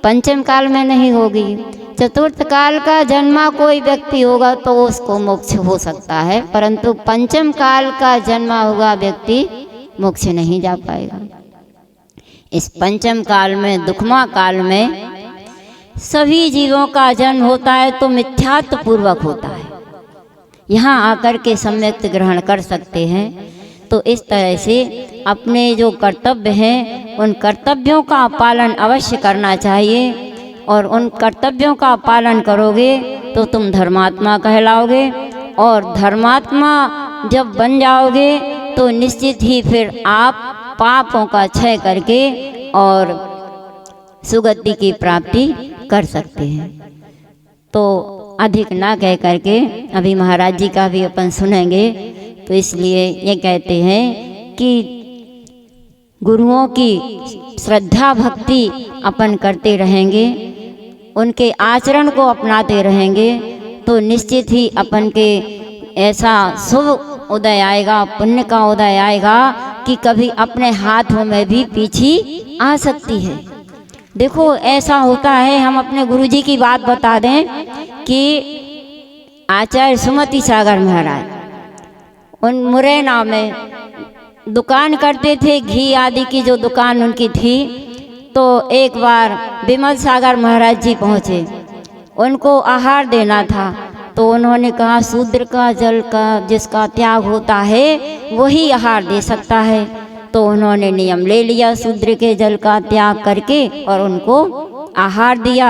C: पंचम काल में नहीं होगी। चतुर्थ काल का जन्मा कोई व्यक्ति होगा तो उसको मोक्ष हो सकता है, परंतु पंचम काल का जन्मा हुआ व्यक्ति मोक्ष नहीं जा पाएगा। इस पंचम काल में, दुखमा काल में सभी जीवों का जन्म होता है तो मिथ्यात्व पूर्वक होता है। यहाँ आकर के सम्यक ग्रहण कर सकते हैं। तो इस तरह से अपने जो कर्तव्य हैं उन कर्तव्यों का पालन अवश्य करना चाहिए। और उन कर्तव्यों का पालन करोगे तो तुम धर्मात्मा कहलाओगे। और धर्मात्मा जब बन जाओगे तो निश्चित ही फिर आप पापों का क्षय करके और सुगति की प्राप्ति कर सकते हैं। तो अधिक ना कह करके अभी महाराज जी का भी अपन सुनेंगे। तो इसलिए ये कहते हैं कि गुरुओं की श्रद्धा भक्ति अपन करते रहेंगे, उनके आचरण को अपनाते रहेंगे तो निश्चित ही अपन के ऐसा शुभ उदय आएगा, पुण्य का उदय आएगा कि कभी अपने हाथों में भी पीछी आ सकती है। देखो ऐसा होता है, हम अपने गुरुजी की बात बता दें कि आचार्य सुमति सागर महाराज उन मुरैना में दुकान करते थे, घी आदि की जो दुकान उनकी थी। तो एक बार विमल सागर महाराज जी पहुँचे, उनको आहार देना था। तो उन्होंने कहा शूद्र का जल का जिसका त्याग होता है वही आहार दे सकता है। तो उन्होंने नियम ले लिया, शूद्र के जल का त्याग करके और उनको आहार दिया।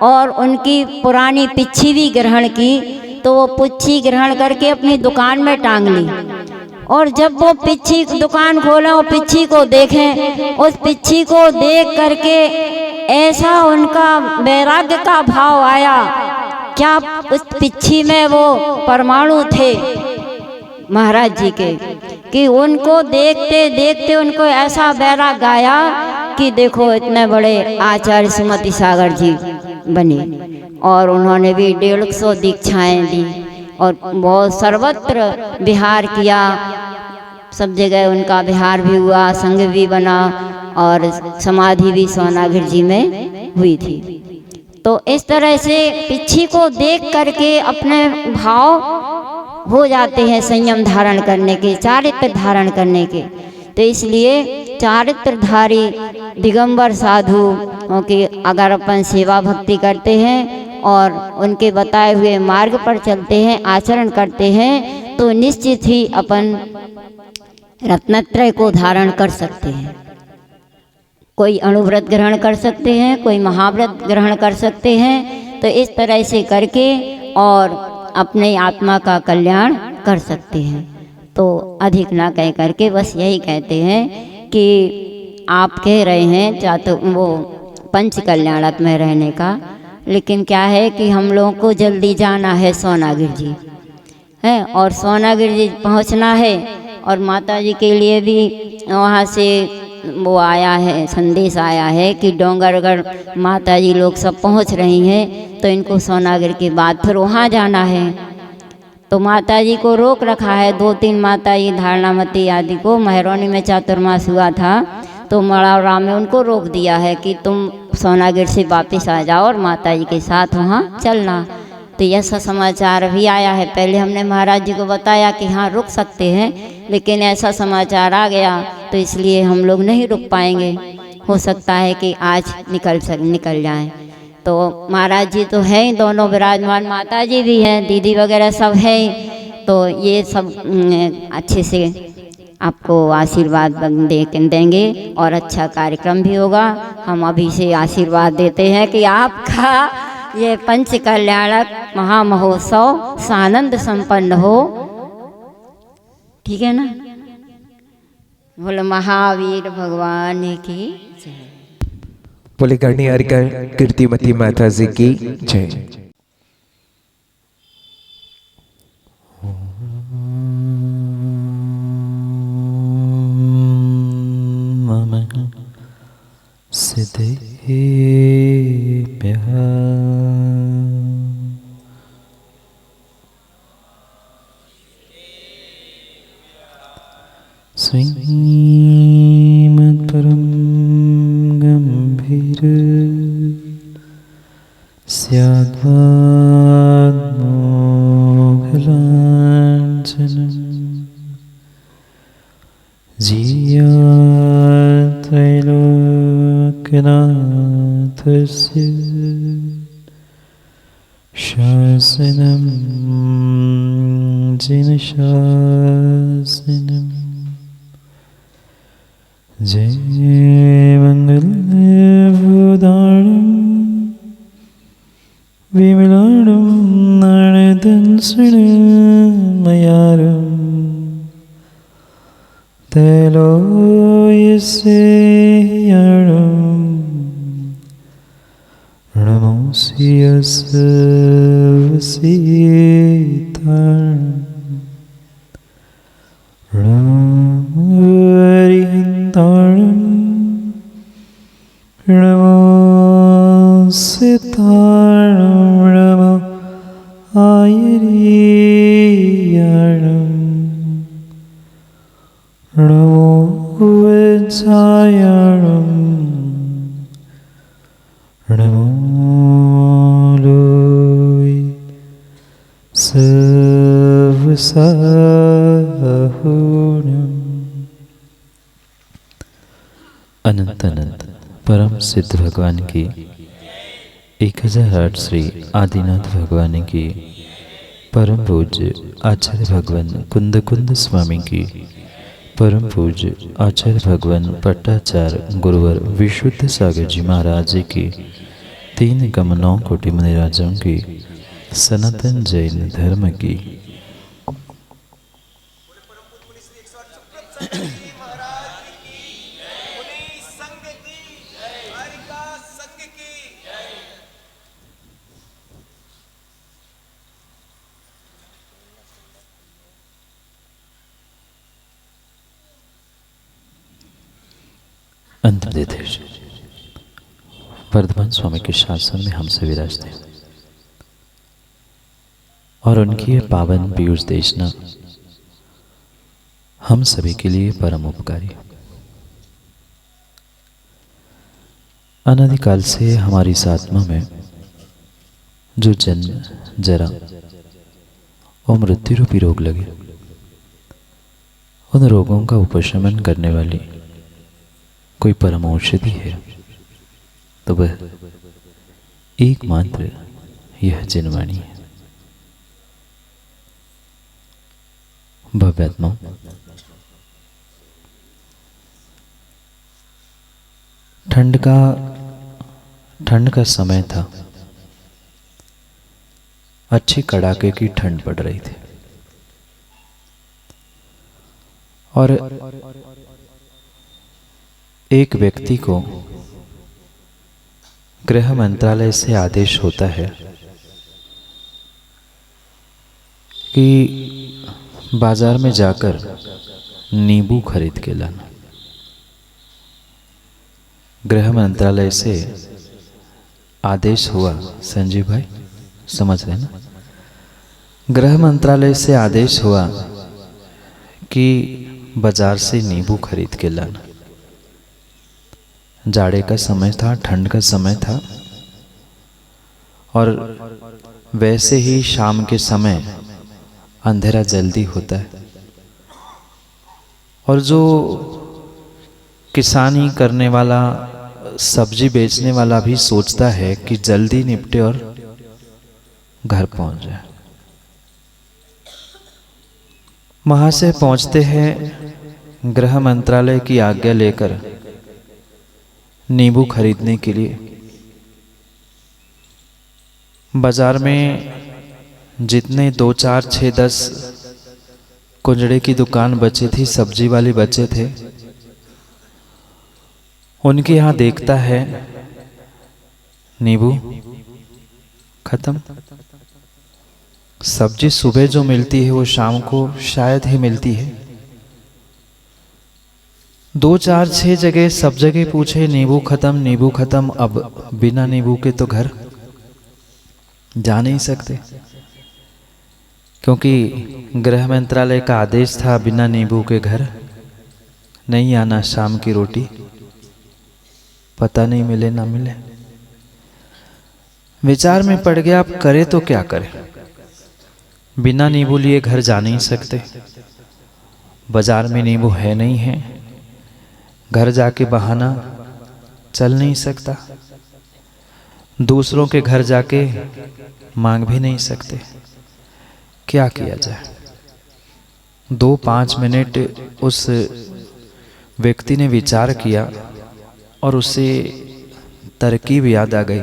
C: और उनकी पुरानी पिच्छी भी ग्रहण की। तो वो पिच्छी ग्रहण करके अपनी दुकान में टांग ली। और जब वो पिच्छी दुकान खोलें और पिच्छी को देखें, उस पिच्छी को देख करके ऐसा उनका वैराग्य का भाव आया। क्या उस पिच्छी में वो परमाणु थे महाराज जी के, कि उनको देखते देखते उनको ऐसा वैराग्य आया कि देखो इतने बड़े आचार्य सुमति सागर जी बने। और उन्होंने भी 150 दीक्षाएं दी और बहुत सर्वत्र विहार किया। सब जगह उनका विहार भी हुआ, संघ भी बना और समाधि भी सोनागिर जी में हुई थी। तो इस तरह से पिच्छी को देख करके अपने भाव हो जाते हैं संयम धारण करने के, चारित्र धारण करने के। तो इसलिए चारित्रधारी दिगंबर साधु की अगर अपन सेवा भक्ति करते हैं और उनके बताए हुए मार्ग पर चलते हैं, आचरण करते हैं, तो निश्चित ही अपन रत्नत्रय को धारण कर सकते हैं। कोई अणुव्रत ग्रहण कर सकते हैं, कोई महाव्रत ग्रहण कर सकते हैं। तो इस तरह से करके और अपने आत्मा का कल्याण कर सकते हैं। तो अधिक ना कह करके बस यही कहते हैं कि आप कह रहे हैं चाहे वो पंच कल्याणक में रहने का, लेकिन क्या है कि हम लोगों को जल्दी जाना है सोनागिर जी है और सोनागिर जी पहुंचना है। और माता जी के लिए भी वहाँ से वो आया है, संदेश आया है कि डोंगरगढ़ माता जी लोग सब पहुंच रही हैं, तो इनको सोनागिर के बाद फिर वहाँ जाना है। तो माता जी को रोक रखा है, 2-3 माता जी धारणामती आदि को महरौनी में चातुर्मास हुआ था, तो मड़ावरा में उनको रोक दिया है कि तुम सोनागिर से वापस आ जाओ और माता जी के साथ वहाँ चलना। तो ऐसा समाचार भी आया है। पहले हमने महाराज जी को बताया कि हाँ रुक सकते हैं, लेकिन ऐसा समाचार आ गया तो इसलिए हम लोग नहीं रुक पाएंगे। हो सकता है कि आज निकल जाएं। तो महाराज जी तो हैं ही, दोनों विराजमान, माता जी भी हैं, दीदी वगैरह सब हैं। तो ये सब अच्छे से आपको आशीर्वाद देंगे और अच्छा कार्यक्रम भी होगा। हम अभी से आशीर्वाद देते हैं कि आपका ये पंच कल्याणक महामहोत्सव सानंद संपन्न हो। ठीक है ना? बोले महावीर भगवान की जय।
D: बोले करणी हरिकर कीर्तिमती माता जी की जय। सिद्धेभ्यः श्रीमद्परम गंभीर स्याद्वाद्मोघलाञ्छनम् त्रैलोक्यनाथस्य शासनं जिनशासनम् जय मंगलभूदाणं विमलाणं नारदंसनमयारं त्रैलोक्यसेयं नमोऽस्ति सर्वसीतां नमो सीताराम नमो आयर्याणं नमो वज्रायाणं नमो लोय सर्वसाहुणम्। अनंत अनंत परम सिद्ध भगवान की 1008 श्री आदिनाथ भगवान की परम पूज्य आचार्य भगवान कुंद कुंद स्वामी की परम पूज्य आचार्य भगवान पट्टाचार्य गुरुवर विशुद्ध सागर जी महाराज जी की 3 कम 9 कोटि मुनिराजों की सनातन जैन धर्म की अंतिम देश वर्धमान स्वामी के शासन में हमसे विराजते हैं और उनकी ये पावन पीयूष देशना हम सभी के लिए परम उपकारी। अनादिकाल से हमारी इस आत्मा में जो जन्म जरा और मृत्यु रूपी रोग लगे, उन रोगों का उपशमन करने वाली कोई परम औषधि है तो वह एकमात्र यह जिनवाणी है। भव्यात्मा, ठंड का समय था। अच्छी कड़ाके की ठंड पड़ रही थी और एक व्यक्ति को गृह मंत्रालय से आदेश होता है कि बाजार में जाकर नींबू खरीद के लाना। गृह मंत्रालय से आदेश हुआ, संजीव भाई समझ रहे ना, गृह मंत्रालय से आदेश हुआ कि बाजार से नींबू खरीद के लाना। जाड़े का समय था, ठंड का समय था, और वैसे ही शाम के समय अंधेरा जल्दी होता है, और जो किसानी करने वाला, सब्जी बेचने वाला भी सोचता है कि जल्दी निपटे और घर पहुंच जाए। वहां से पहुंचते हैं गृह मंत्रालय की आज्ञा लेकर नींबू खरीदने के लिए। बाजार में जितने 2, 4, 6, 10 कुंजड़े की दुकान बची थी, सब्जी वाले बचे थे, उनके यहाँ देखता है नींबू खत्म। सब्जी सुबह जो मिलती है वो शाम को शायद ही मिलती है। 2, 4, 6 जगह, सब जगह पूछे, नींबू खत्म, नींबू खत्म। अब बिना नींबू के तो घर जा नहीं सकते, क्योंकि गृह मंत्रालय का आदेश था बिना नींबू के घर नहीं आना। शाम की रोटी पता नहीं मिले ना मिले। विचार में पड़ गया, अब करे तो क्या करे, बिना नींबू लिए घर जा नहीं सकते, बाजार में नींबू है नहीं है, घर जाके बहाना चल नहीं सकता, दूसरों के घर जाके मांग भी नहीं सकते, क्या किया जाए। 2-5 मिनट उस व्यक्ति ने विचार किया और उसे तरकीब याद आ गई।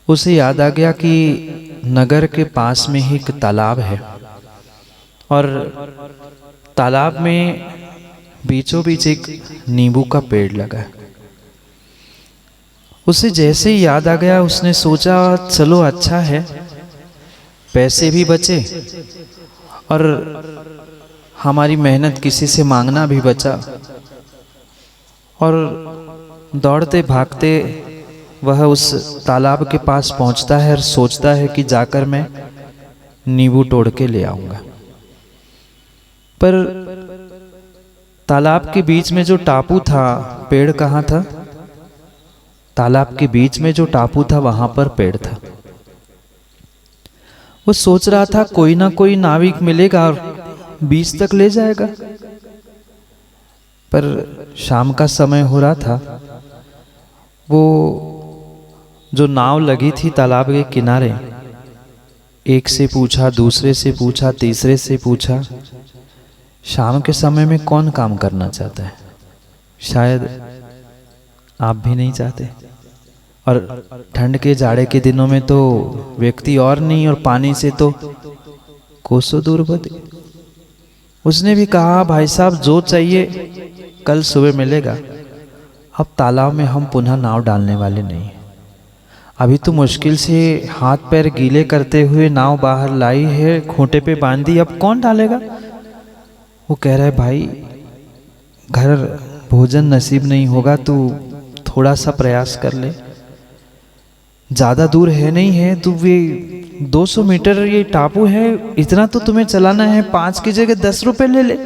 D: उसे याद आ गया कि नगर के पास में ही एक तालाब है, और तालाब में बीचों बीच एक नींबू का पेड़ लगा है। उसे जैसे ही याद आ गया, उसने सोचा चलो अच्छा है, पैसे भी बचे और हमारी मेहनत किसी से मांगना भी बचा। और दौड़ते भागते वह उस तालाब के पास पहुंचता है और सोचता है कि जाकर मैं नींबू तोड़ के ले आऊंगा। पर तालाब के बीच में जो टापू था, पेड़ कहाँ था? तालाब के बीच में जो टापू था वहां पर पेड़ था। वो सोच रहा था कोई ना कोई नाविक मिलेगा और बीच तक ले जाएगा। पर शाम का समय हो रहा था। वो जो नाव लगी थी तालाब के किनारे, एक से पूछा, दूसरे से पूछा, तीसरे से पूछा, शाम के समय में कौन काम करना चाहता है? शायद आप भी नहीं चाहते। और ठंड के जाड़े के दिनों में तो व्यक्ति और नहीं, और पानी से तो कोसों दूर बदे। उसने भी कहा भाई साहब जो चाहिए कल सुबह मिलेगा। अब तालाब में हम पुनः नाव डालने वाले नहीं हैं। अभी तो मुश्किल से हाथ पैर गीले करते हुए नाव बाहर लाई है, खूंटे पे बांधी, अब कौन डालेगा? वो कह रहा है भाई घर भोजन नसीब नहीं होगा, तू थोड़ा सा प्रयास कर ले, ज़्यादा दूर है नहीं है, तू भी 200 मीटर ये टापू है, इतना तो तुम्हें चलाना है, 5 की जगह 10 रुपए ले ले।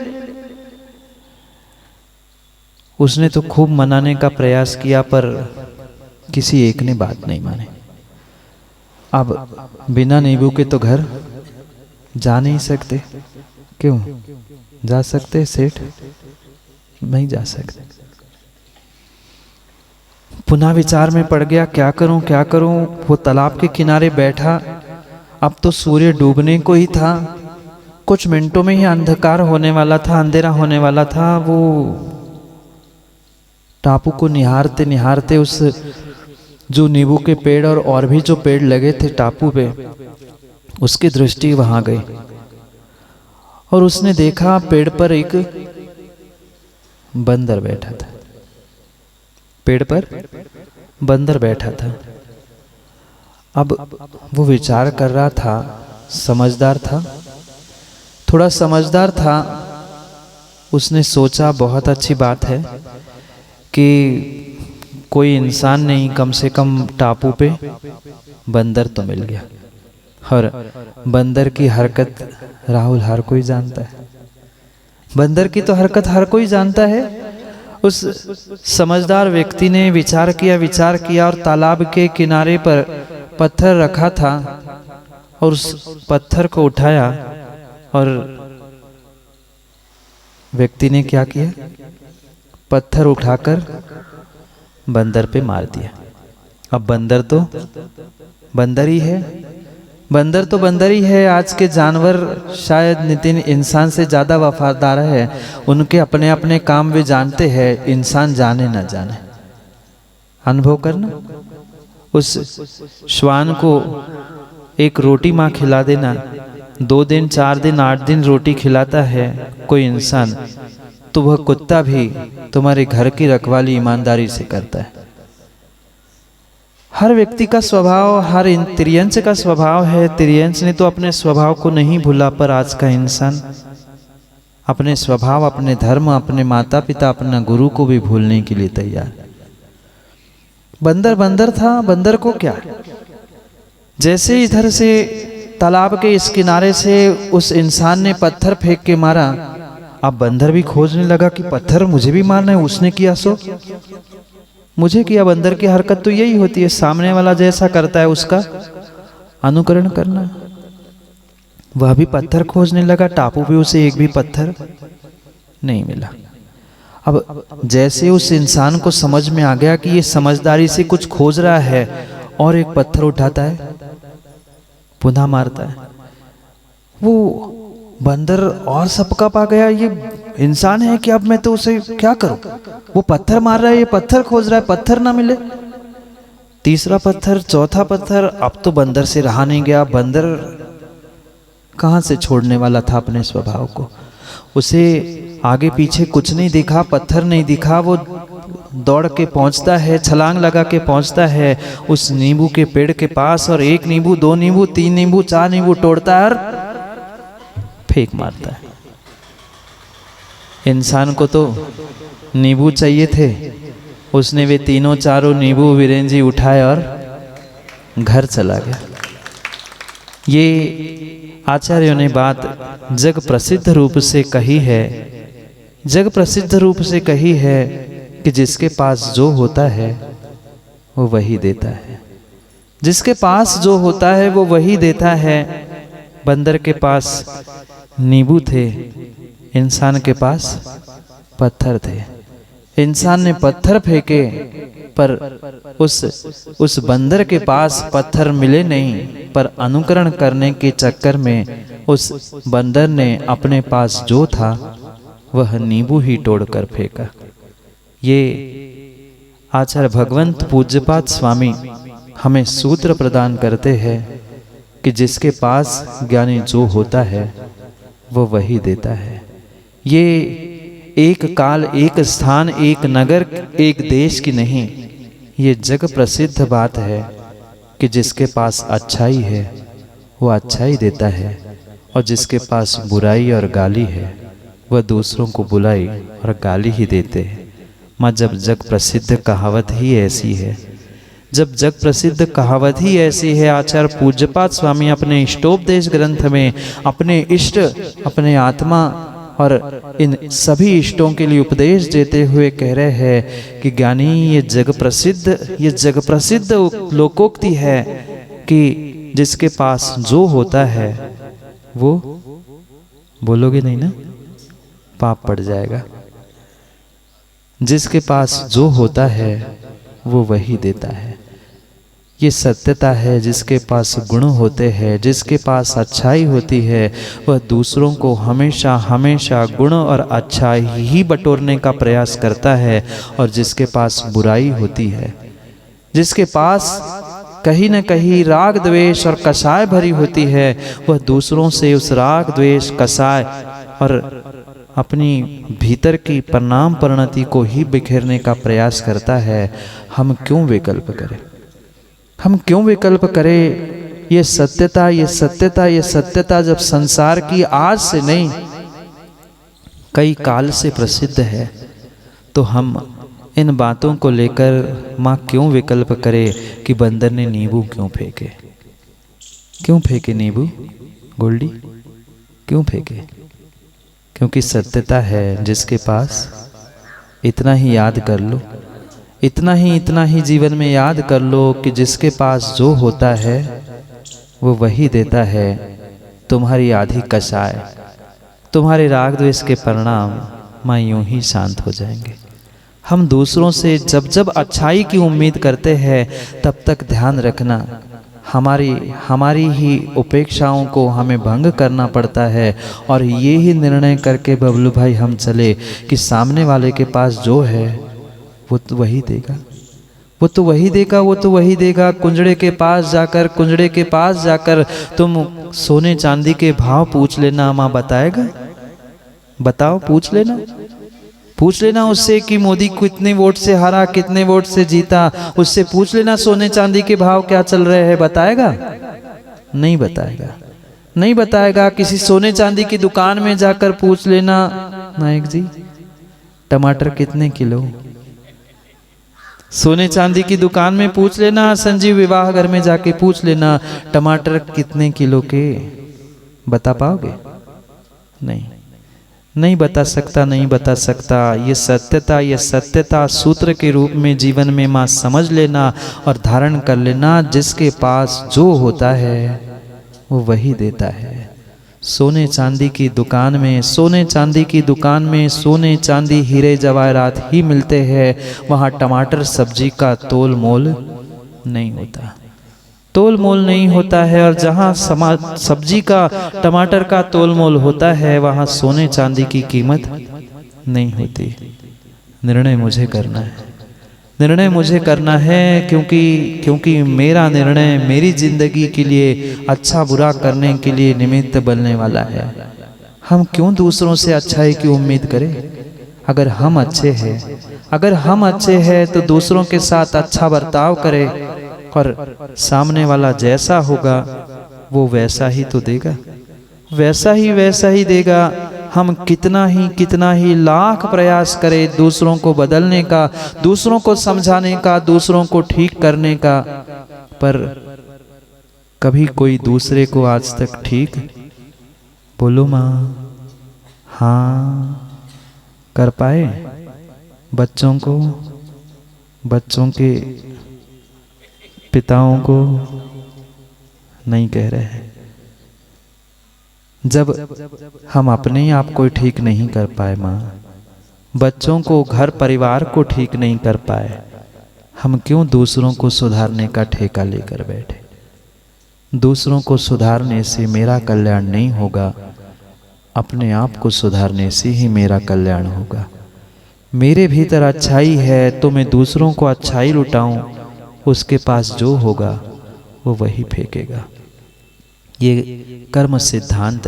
D: उसने तो खूब मनाने का प्रयास किया, पर किसी एक ने बात नहीं मानी। अब बिना नींबू के तो घर जा नहीं सकते। क्यों जा सकते सेठ? नहीं जा सकते। पुनः विचार में पड़ गया, क्या करूं क्या करूं। वो तालाब के किनारे बैठा। अब तो सूर्य डूबने को ही था, कुछ मिनटों में ही अंधकार होने वाला था, अंधेरा होने वाला था। वो टापू को निहारते निहारते उस जो नींबू के पेड़ और भी जो पेड़ लगे थे टापू पे, उसकी दृष्टि वहां गई और उसने देखा पेड़ पर एक बंदर बैठा था। पेड़ पर बंदर बैठा था। अब वो विचार कर रहा था, समझदार था, थोड़ा समझदार था। उसने सोचा बहुत अच्छी बात है कि कोई इंसान नहीं, कम से कम टापू पे बंदर तो मिल गया। और बंदर की हरकत राहुल हर कोई जानता है, बंदर की तो हरकत हर कोई जानता है। उस समझदार व्यक्ति ने विचार किया और तालाब के किनारे पर पत्थर रखा था और उस पत्थर को उठाया और व्यक्ति ने क्या किया, पत्थर उठाकर बंदर पे मार दिया। अब बंदर तो बंदर ही है, बंदर तो बंदर ही है। आज के जानवर शायद नितिन इंसान से ज्यादा वफादार है, उनके अपने अपने काम वे जानते हैं, इंसान जाने ना जाने। अनुभव करना, उस श्वान को एक रोटी माँ खिला देना, 2 दिन 4 दिन 8 दिन रोटी खिलाता है कोई इंसान, तो वह कुत्ता भी तुम्हारे घर की रखवाली ईमानदारी से करता है। हर व्यक्ति का स्वभाव, हर तिर्यंच का स्वभाव है। तिर्यंच ने तो अपने स्वभाव को नहीं भूला, पर आज का इंसान अपने स्वभाव, अपने धर्म, अपने माता पिता, अपना गुरु को भी भूलने के लिए तैयार। बंदर बंदर था, बंदर को क्या, जैसे इधर से तालाब के इस किनारे से उस इंसान ने पत्थर फेंक के मारा, अब बंदर भी खोजने लगा कि पत्थर मुझे भी मारना है, उसने किया सो मुझे किया। बंदर की हरकत तो यही होती है, सामने वाला जैसा करता है उसका अनुकरण करना। वह भी पत्थर खोजने लगा, टापू पे उसे एक भी पत्थर नहीं मिला। अब जैसे उस इंसान को समझ में आ गया कि ये समझदारी से कुछ खोज रहा है, और एक पत्थर उठाता है, पुनः मारता है। वो बंदर और सबका पा गया, ये इंसान है कि अब मैं तो उसे क्या करूं, वो पत्थर मार रहा है, ये पत्थर खोज रहा है, पत्थर ना मिले। तीसरा पत्थर, चौथा पत्थर, अब तो बंदर से रहा नहीं गया। बंदर कहां से छोड़ने वाला था अपने स्वभाव को, उसे आगे पीछे कुछ नहीं दिखा, पत्थर नहीं दिखा। वो दौड़ के पहुंचता है, छलांग लगा के पहुंचता है उस नींबू के पेड़ के पास, और 1 नींबू, 2 नींबू, 3 नींबू, 4 नींबू तोड़ता है और फेंक मारता है। इंसान को तो नींबू चाहिए थे, उसने वे तीनों चारों नींबू वीरेंजी उठाए और घर चला गया। ये आचार्यों ने बात जग प्रसिद्ध रूप से कही है, जग प्रसिद्ध रूप से कही है कि जिसके पास जो होता है वो वही देता है, जिसके पास जो होता है वो वही देता है। बंदर के पास नींबू थे, इंसान के पास पत्थर थे। इंसान ने पत्थर फेंके, पर उस बंदर के पास पत्थर मिले नहीं, पर अनुकरण करने के चक्कर में उस बंदर ने अपने पास जो था वह नींबू ही तोड़कर फेंका। ये आचार्य भगवंत पूज्यपाद स्वामी हमें सूत्र प्रदान करते हैं कि जिसके पास ज्ञानी जो होता है वो वही देता है। ये एक काल, एक स्थान, एक नगर, एक देश की नहीं, ये जग प्रसिद्ध बात है कि जिसके पास अच्छाई है वो अच्छाई देता है, और जिसके पास बुराई और गाली है वह दूसरों को बुराई और गाली ही देते हैं। माँ, जब जग प्रसिद्ध कहावत ही ऐसी है, जब जग प्रसिद्ध कहावत ही ऐसी है, आचार्य पूज्यपाद स्वामी अपने इष्टोपदेश ग्रंथ में अपने इष्ट, अपने आत्मा और इन सभी इष्टों के लिए उपदेश देते हुए कह रहे हैं कि ज्ञानी, ये जग प्रसिद्ध लोकोक्ति है कि जिसके पास जो होता है वो, बोलोगे नहीं ना, पाप पड़ जाएगा। जिसके पास जो होता है वो वही देता है, ये सत्यता है। जिसके पास गुण होते हैं, जिसके पास अच्छाई होती है, वह दूसरों को हमेशा हमेशा गुण और अच्छाई ही बटोरने का प्रयास करता है। और जिसके पास बुराई होती है, जिसके पास कहीं न कहीं राग द्वेष और कसाय भरी होती है, वह दूसरों से उस राग द्वेष कसाय और अपनी भीतर की परिणाम परिणति को ही बिखेरने का प्रयास करता है। हम क्यों विकल्प करें, हम क्यों विकल्प करें? ये सत्यता, ये सत्यता, ये सत्यता जब संसार की आज से नहीं कई काल से प्रसिद्ध है, तो हम इन बातों को लेकर माँ क्यों विकल्प करे कि बंदर ने नींबू क्यों फेंके? क्यों फेंके नींबू गोल्डी? क्यों फेंके? क्योंकि सत्यता है जिसके पास, इतना ही याद कर लो, इतना ही जीवन में याद कर लो कि जिसके पास जो होता है वो वही देता है तुम्हारी आधी कषाय, तुम्हारे राग द्वेष के परिणाम माँ यूं ही शांत हो जाएंगे। हम दूसरों से जब जब अच्छाई की उम्मीद करते हैं तब तक ध्यान रखना हमारी ही उपेक्षाओं को हमें भंग करना पड़ता है। और ये ही निर्णय करके बबलू भाई हम चले कि सामने वाले के पास जो है वो तो वही देगा, वो तो वही देगा, वो तो वही देगा। कुंजड़े के पास जाकर तुम सोने चांदी के भाव पूछ लेना, माँ बताएगा? बताओ, पूछ लेना उससे कि मोदी कितने वोट से हारा, कितने वोट से जीता। उससे पूछ लेना सोने चांदी के भाव क्या चल रहे हैं, बताएगा? नहीं बताएगा। किसी सोने चांदी की दुकान में जाकर पूछ लेना, नायक जी टमाटर कितने किलो? सोने चांदी की दुकान में पूछ लेना, संजीव विवाह घर में जाके पूछ लेना टमाटर कितने किलो के? बता पाओगे? नहीं बता सकता। ये सत्यता सूत्र के रूप में जीवन में माँ समझ लेना और धारण कर लेना। जिसके पास जो होता है वो वही देता है। सोने चांदी की दुकान में सोने चांदी हीरे जवाहरात ही मिलते हैं। वहाँ टमाटर सब्जी का तोल मोल नहीं होता है। और जहाँ सब्जी का टमाटर का तोल मोल होता है वहाँ सोने चांदी की कीमत नहीं होती। निर्णय मुझे करना है क्योंकि मेरा निर्णय मेरी जिंदगी के लिए अच्छा बुरा करने के लिए निमित्त बनने वाला है। हम क्यों दूसरों से अच्छाई की उम्मीद करें? अगर हम अच्छे हैं तो दूसरों के साथ अच्छा बर्ताव करें और सामने वाला जैसा होगा वो वैसा ही तो देगा, वैसा ही देगा। हम कितना ही लाख प्रयास करें दूसरों को बदलने का, दूसरों को समझाने का, दूसरों को ठीक करने का, पर कभी कोई दूसरे को आज तक ठीक, बोलो माँ, हाँ कर पाए? बच्चों के पिताओं को नहीं कह रहे हैं। जब हम अपने आप को ठीक नहीं कर पाए माँ, बच्चों को, घर परिवार को ठीक नहीं कर पाए, हम क्यों दूसरों को सुधारने का ठेका लेकर बैठे? दूसरों को सुधारने से मेरा कल्याण नहीं होगा, अपने आप को सुधारने से ही मेरा कल्याण होगा। मेरे भीतर अच्छाई है तो मैं दूसरों को अच्छाई लुटाऊं, उसके पास जो होगा वो वही फेंकेगा। ये कर्म सिद्धांत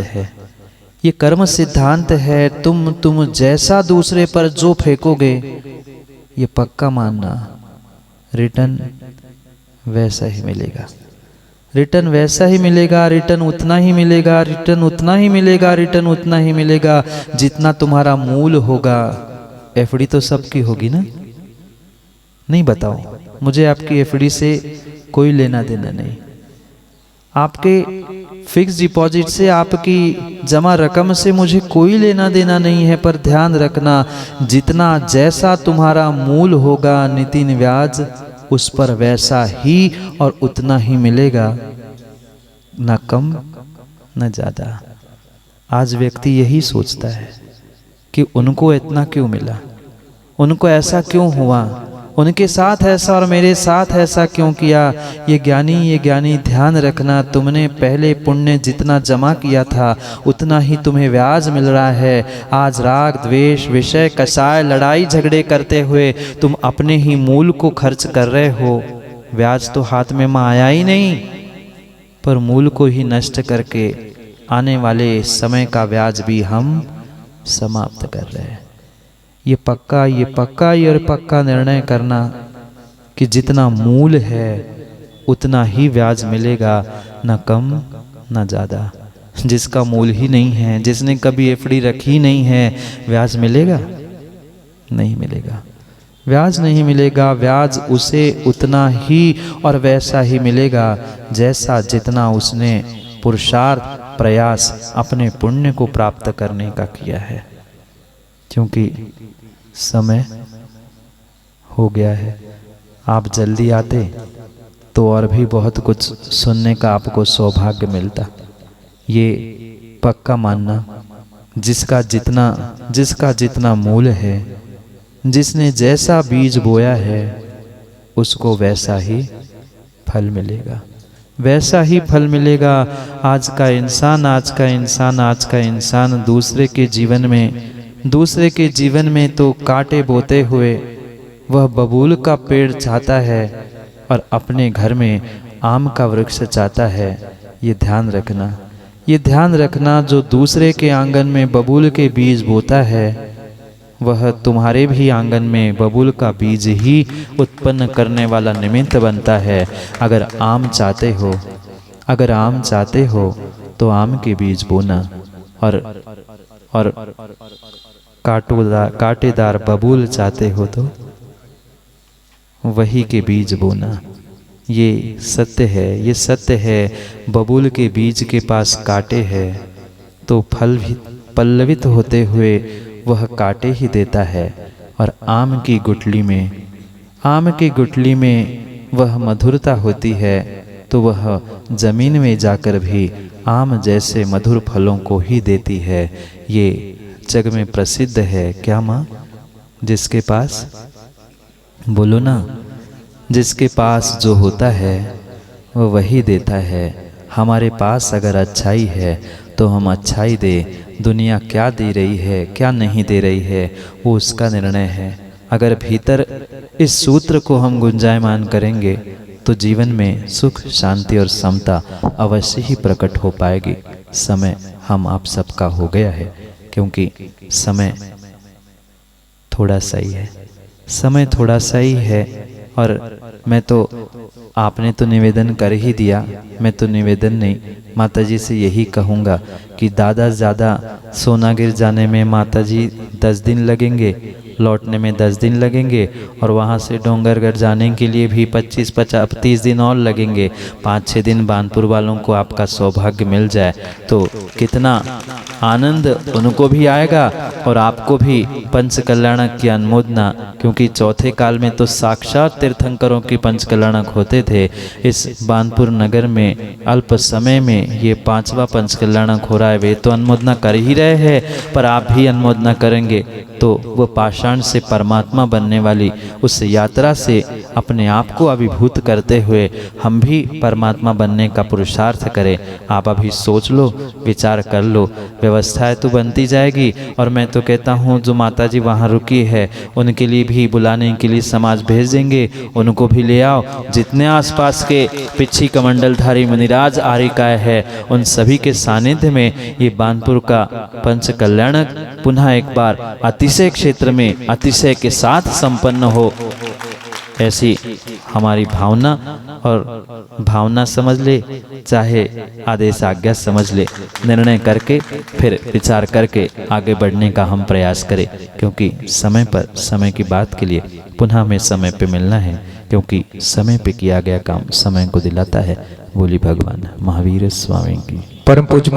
D: है। तुम जैसा दूसरे पर जो फेंकोगे ये पक्का मानना, रिटर्न वैसा ही मिलेगा। रिटर्न उतना ही मिलेगा जितना तुम्हारा मूल होगा। एफडी तो सबकी होगी ना? नहीं, बताओ मुझे आपकी एफडी से कोई लेना देना नहीं। आपके फिक्स डिपॉजिट से, आपकी जमा रकम से मुझे कोई लेना देना नहीं है। पर ध्यान रखना, जितना जैसा तुम्हारा मूल होगा नितिन ब्याज उस पर वैसा ही और उतना ही मिलेगा, ना कम न ज्यादा। आज व्यक्ति यही सोचता है कि उनको इतना क्यों मिला, उनको ऐसा क्यों हुआ, उनके साथ ऐसा और मेरे साथ ऐसा क्यों किया। ये ज्ञानी ध्यान रखना, तुमने पहले पुण्य जितना जमा किया था उतना ही तुम्हें ब्याज मिल रहा है। आज राग द्वेष विषय कषाय लड़ाई झगड़े करते हुए तुम अपने ही मूल को खर्च कर रहे हो। ब्याज तो हाथ में माँ आया ही नहीं, पर मूल को ही नष्ट करके आने वाले समय का ब्याज भी हम समाप्त कर रहे हैं। ये पक्का निर्णय करना कि जितना मूल है उतना ही ब्याज मिलेगा, न कम न ज़्यादा। जिसका मूल ही नहीं है, जिसने कभी एफडी रखी नहीं है, ब्याज मिलेगा? नहीं मिलेगा। ब्याज नहीं मिलेगा, ब्याज उसे उतना ही और वैसा ही मिलेगा जैसा जितना उसने पुरुषार्थ प्रयास अपने पुण्य को प्राप्त करने का किया है। क्योंकि समय हो गया है, आप जल्दी आते तो और भी बहुत कुछ सुनने का आपको सौभाग्य मिलता। ये पक्का मानना, जिसका जितना मूल है, जिसने जैसा बीज बोया है उसको वैसा ही फल मिलेगा, वैसा ही फल मिलेगा। आज का इंसान दूसरे के जीवन में तो कांटे बोते हुए वह बबूल का पेड़ चाहता है और अपने घर में आम का वृक्ष चाहता है। ये ध्यान रखना, जो दूसरे के आंगन में बबूल के बीज बोता है वह तुम्हारे भी आंगन में बबूल का बीज ही उत्पन्न करने वाला निमित्त बनता है। अगर आम चाहते हो तो आम के बीज बोना और कांटेदार बबूल चाहते हो तो वही के बीज बोना। ये सत्य है। बबूल के बीज के पास कांटे हैं तो फल भी पल्लवित होते हुए वह कांटे ही देता है। और आम की गुठली में वह मधुरता होती है तो वह जमीन में जाकर भी आम जैसे मधुर फलों को ही देती है। ये जग में प्रसिद्ध है। क्या माँ? जिसके पास, बोलो ना, जिसके पास जो होता है वह वही देता है। हमारे पास अगर अच्छाई है तो हम अच्छाई दे। दुनिया क्या दे रही है क्या नहीं दे रही है वो उसका निर्णय है। अगर भीतर इस सूत्र को हम गुंजायमान करेंगे तो जीवन में सुख, शांति और समता अवश्य ही प्रकट हो पाएगी। समय हम आप सबका हो गया है, क्योंकि समय थोड़ा सा ही है। और मैं तो, आपने तो निवेदन कर ही दिया, मैं तो निवेदन नहीं, माताजी से यही कहूँगा कि दादा ज़्यादा सोनागिर जाने में माताजी 10 दिन लगेंगे, लौटने में 10 दिन लगेंगे और वहाँ से डोंगरगढ़ जाने के लिए भी 25-30 दिन और लगेंगे। 5-6 दिन बानपुर वालों को आपका सौभाग्य मिल जाए तो कितना आनंद उनको भी आएगा और आपको भी पंच कल्याणक की अनुमोदना। क्योंकि चौथे काल में तो साक्षात तीर्थंकरों की पंच कल्याणक होते थे। इस बानपुर नगर में अल्प समय में ये 5वां पंच कल्याणक हो रहा है। वे तो अनुमोदना कर ही रहे हैं, पर आप भी अनुमोदना करेंगे तो वो पाषाण से परमात्मा बनने वाली उस यात्रा से अपने आप को अभिभूत करते हुए हम भी परमात्मा बनने का पुरुषार्थ करें। आप अभी सोच लो, विचार कर लो, व्यवस्थाएं तो बनती जाएगी। और मैं तो कहता हूँ जो माताजी वहाँ रुकी है उनके लिए भी बुलाने के लिए समाज भेज देंगे, उनको भी ले आओ। जितने आसपास के पिछी कमंडलधारी मुनिराज आर्यिकाएं है उन सभी के सानिध्य में ये बानपुर का पंच कल्याणक पुनः एक बार अतिशय क्षेत्र में अतिशय के साथ संपन्न हो, ऐसी हमारी भावना। और भावना समझ ले चाहे आदेश आज्ञा समझ ले, निर्णय करके फिर विचार करके आगे बढ़ने का हम प्रयास करें। क्योंकि समय पर, समय की बात के लिए पुनः हमें समय पे मिलना है, क्योंकि समय पे किया गया काम समय को दिलाता है। बोली भगवान महावीर स्वामी की।
E: परम पूज्य